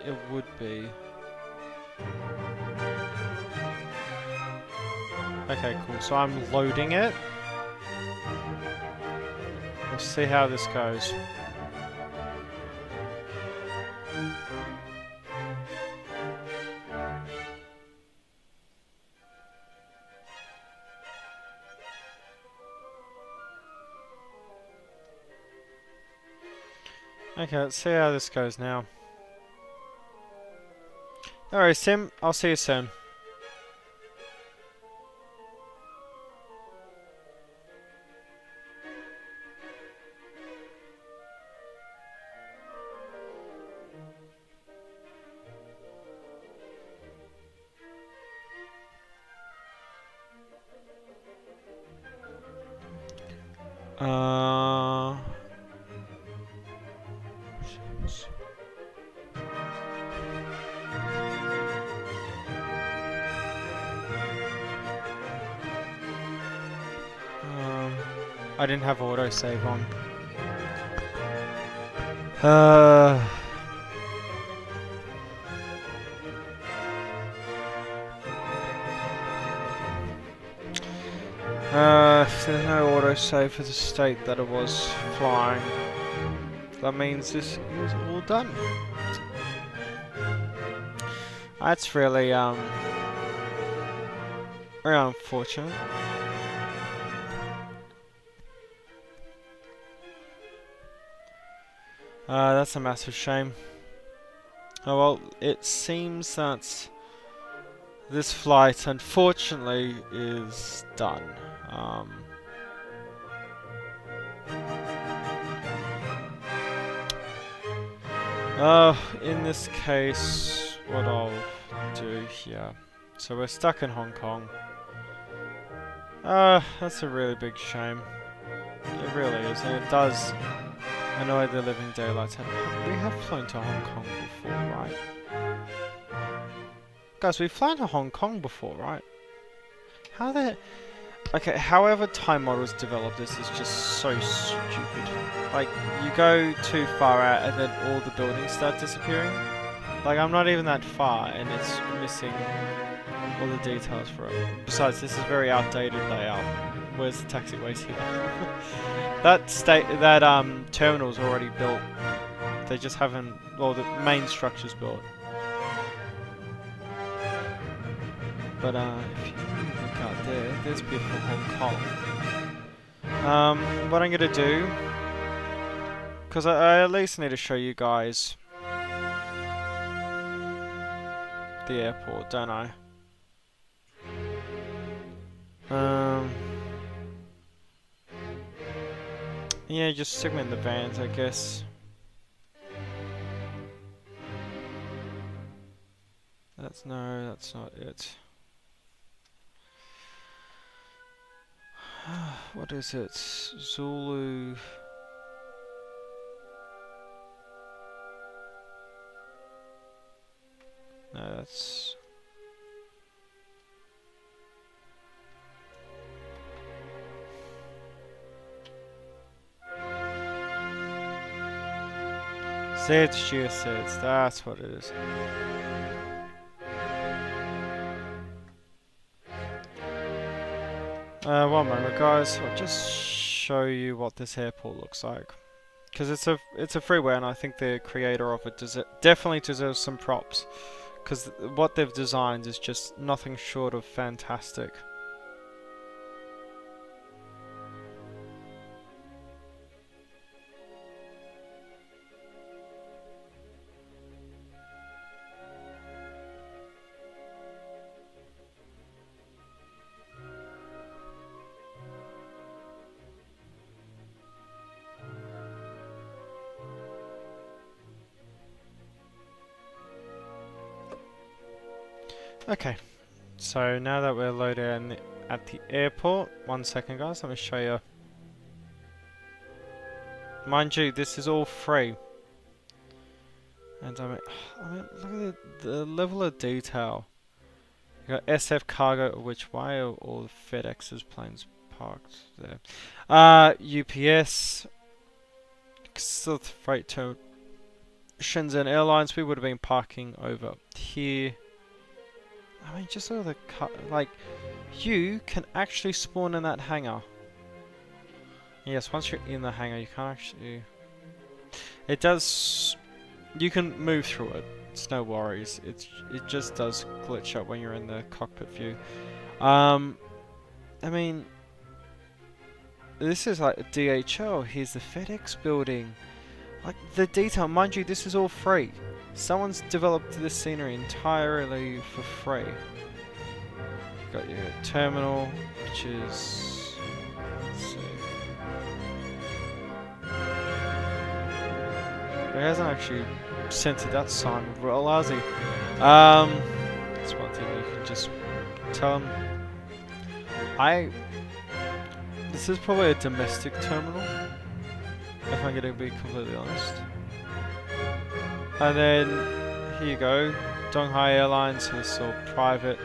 It would be. Okay, cool. So I'm loading it. We'll see how this goes. Okay, let's see how this goes now. Alright, Sim, I'll see you soon. I didn't have autosave on. If there's no autosave for the state that it was flying, that means this is all done. That's really very unfortunate. That's a massive shame. Oh well, it seems that this flight, unfortunately, is done. In this case, what I'll do here. So we're stuck in Hong Kong. That's a really big shame. It really is, and it does annoy the living daylights. We have flown to Hong Kong before, right? Guys, we've flown to Hong Kong before, right? How the... Okay, however time models develop this is just so stupid. Like, you go too far out and then all the buildings start disappearing. Like, I'm not even that far and it's missing all the details for it. Besides, this is very outdated layout. Where's the taxiways here? That terminal's already built. They just haven't... Well, the main structure's built. But if you look out there, this beautiful Hong Kong. What I'm gonna do, because I at least need to show you guys the airport, don't I? Yeah, just stick me in the vans, I guess. That's not it. What is it? Zulu. No, that's. Sets, that's what it is. One moment, guys. I'll just show you what this airport looks like, because it's a freeware, and I think the creator of it definitely deserves some props, because what they've designed is just nothing short of fantastic. Okay, so now that we're loaded at the airport, 1 second guys, let me show you. Mind you, this is all free. And I mean look at the level of detail. You got SF Cargo, which why are all the FedEx's planes parked there? UPS, South Freight to Shenzhen Airlines, we would have been parking over here. I mean, just all the like, you can actually spawn in that hangar. Yes, once you're in the hangar, you can't actually. It does. You can move through it. It's no worries. It just does glitch up when you're in the cockpit view. I mean, this is like a DHL. Here's the FedEx building. Like the detail, mind you, this is all free. Someone's developed this scenery entirely for free. Got your terminal, which is, let's see. He hasn't actually centered that sign well, has he? That's one thing you can just tell him. This is probably a domestic terminal, if I'm going to be completely honest. And then, here you go, Donghai Airlines, who's all private.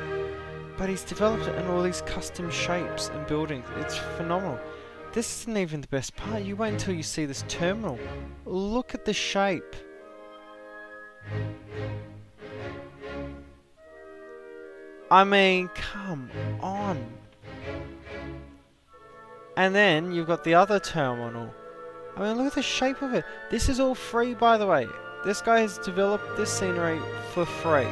But he's developed it in all these custom shapes and buildings. It's phenomenal. This isn't even the best part. You wait until you see this terminal. Look at the shape. I mean, come on. And then you've got the other terminal. I mean, look at the shape of it. This is all free, by the way. This guy has developed this scenery for free.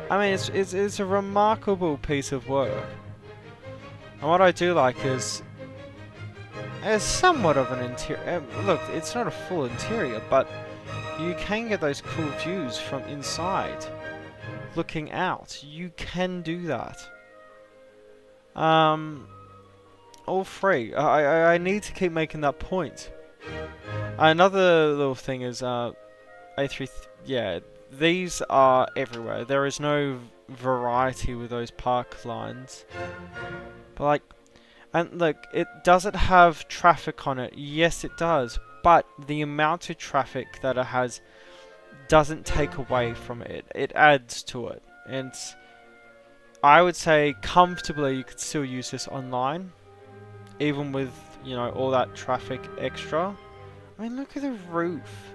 I mean, it's a remarkable piece of work. And what I do like is, it's somewhat of an interior. Look, it's not a full interior, but you can get those cool views from inside, looking out. You can do that. All free. I need to keep making that point. Another little thing is A3. Yeah, these are everywhere. There is no variety with those park lines. But like, and look, does it have traffic on it? Yes, it does. But the amount of traffic that it has doesn't take away from it. It adds to it. And I would say comfortably you could still use this online, even with, you know, all that traffic extra. I mean, look at the roof.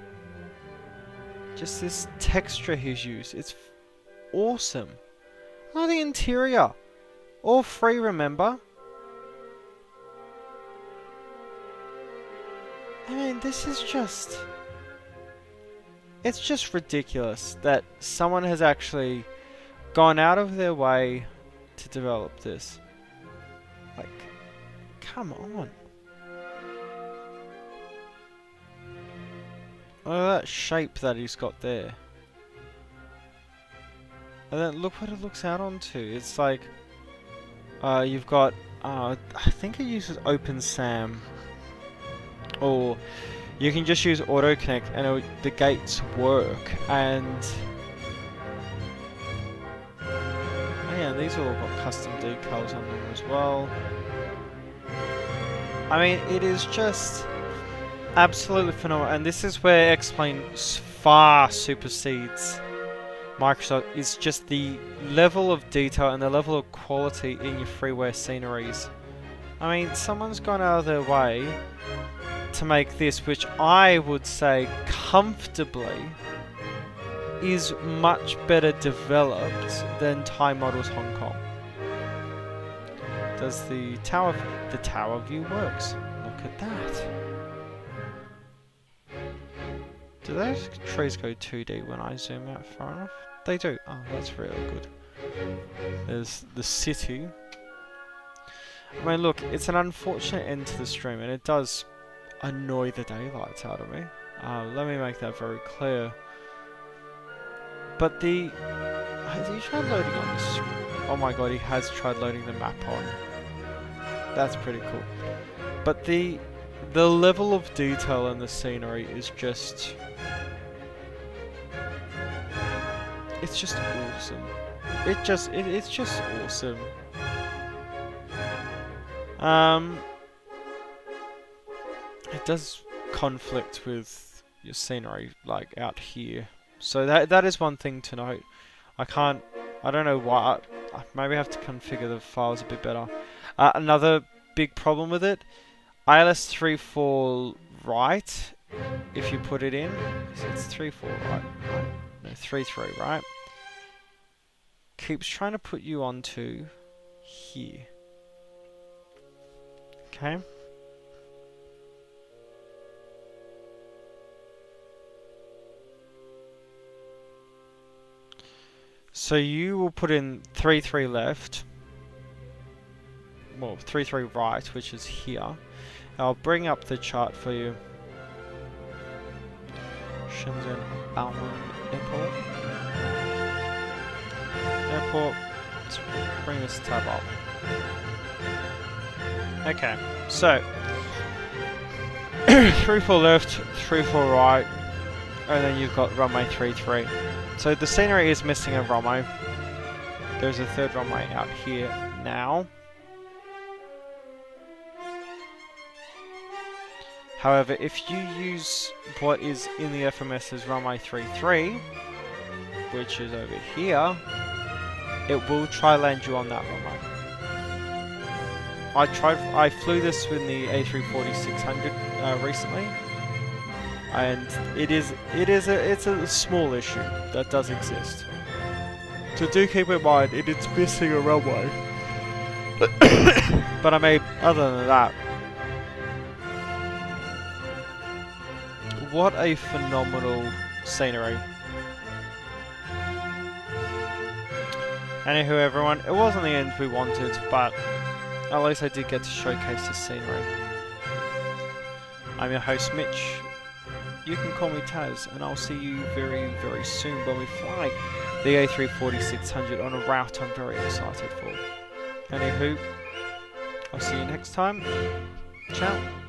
Just this texture he's used. It's awesome. Look at the interior. All free, remember? I mean, this is just... it's just ridiculous that someone has actually gone out of their way to develop this. Like, come on. Oh, that shape that he's got there. And then look what it looks out onto. It's like, you've got, I think it uses OpenSAM. Or you can just use AutoConnect and the gates work. And oh yeah, these all got custom decals on them as well. I mean, it is just absolutely phenomenal. And this is where X-Plane far supersedes Microsoft, is just the level of detail and the level of quality in your freeware sceneries. I mean, someone's gone out of their way to make this, which I would say comfortably is much better developed than Thai Models Hong Kong. Does the tower view works? Look at that. Do those trees go 2D when I zoom out far enough? They do. Oh, that's really good. There's the city. I mean, look, it's an unfortunate end to the stream, and it does annoy the daylights out of me. Let me make that very clear. But has he tried loading on this? Oh my god, he has tried loading the map on. That's pretty cool. But the level of detail in the scenery is just... it's just awesome. It's just awesome. It does conflict with your scenery, like out here. So that is one thing to note. I don't know why. Maybe I have to configure the files a bit better. Another big problem with it, ILS34 right, if you put it in, it's 34 right? No, 33 right? Keeps trying to put you onto here. Okay. So you will put in 33 left. Well, 33 right, which is here. I'll bring up the chart for you. Shenzhen Airport. Let's bring this tab up. Okay, so 34 left, 34 right, and then you've got runway 33. So the scenery is missing a runway. There's a third runway out here now. However, if you use what is in the FMS as runway 33, which is over here, it will try land you on that runway. I flew this with the A340-600 recently, and it's a small issue that does exist. So do keep in mind it is missing a runway. But I mean, other than that, what a phenomenal scenery. Anywho everyone, it wasn't the end we wanted, but at least I did get to showcase the scenery. I'm your host Mitch. You can call me Taz, and I'll see you very, very soon when we fly the A340-600 on a route I'm very excited for. Anywho, I'll see you next time. Ciao.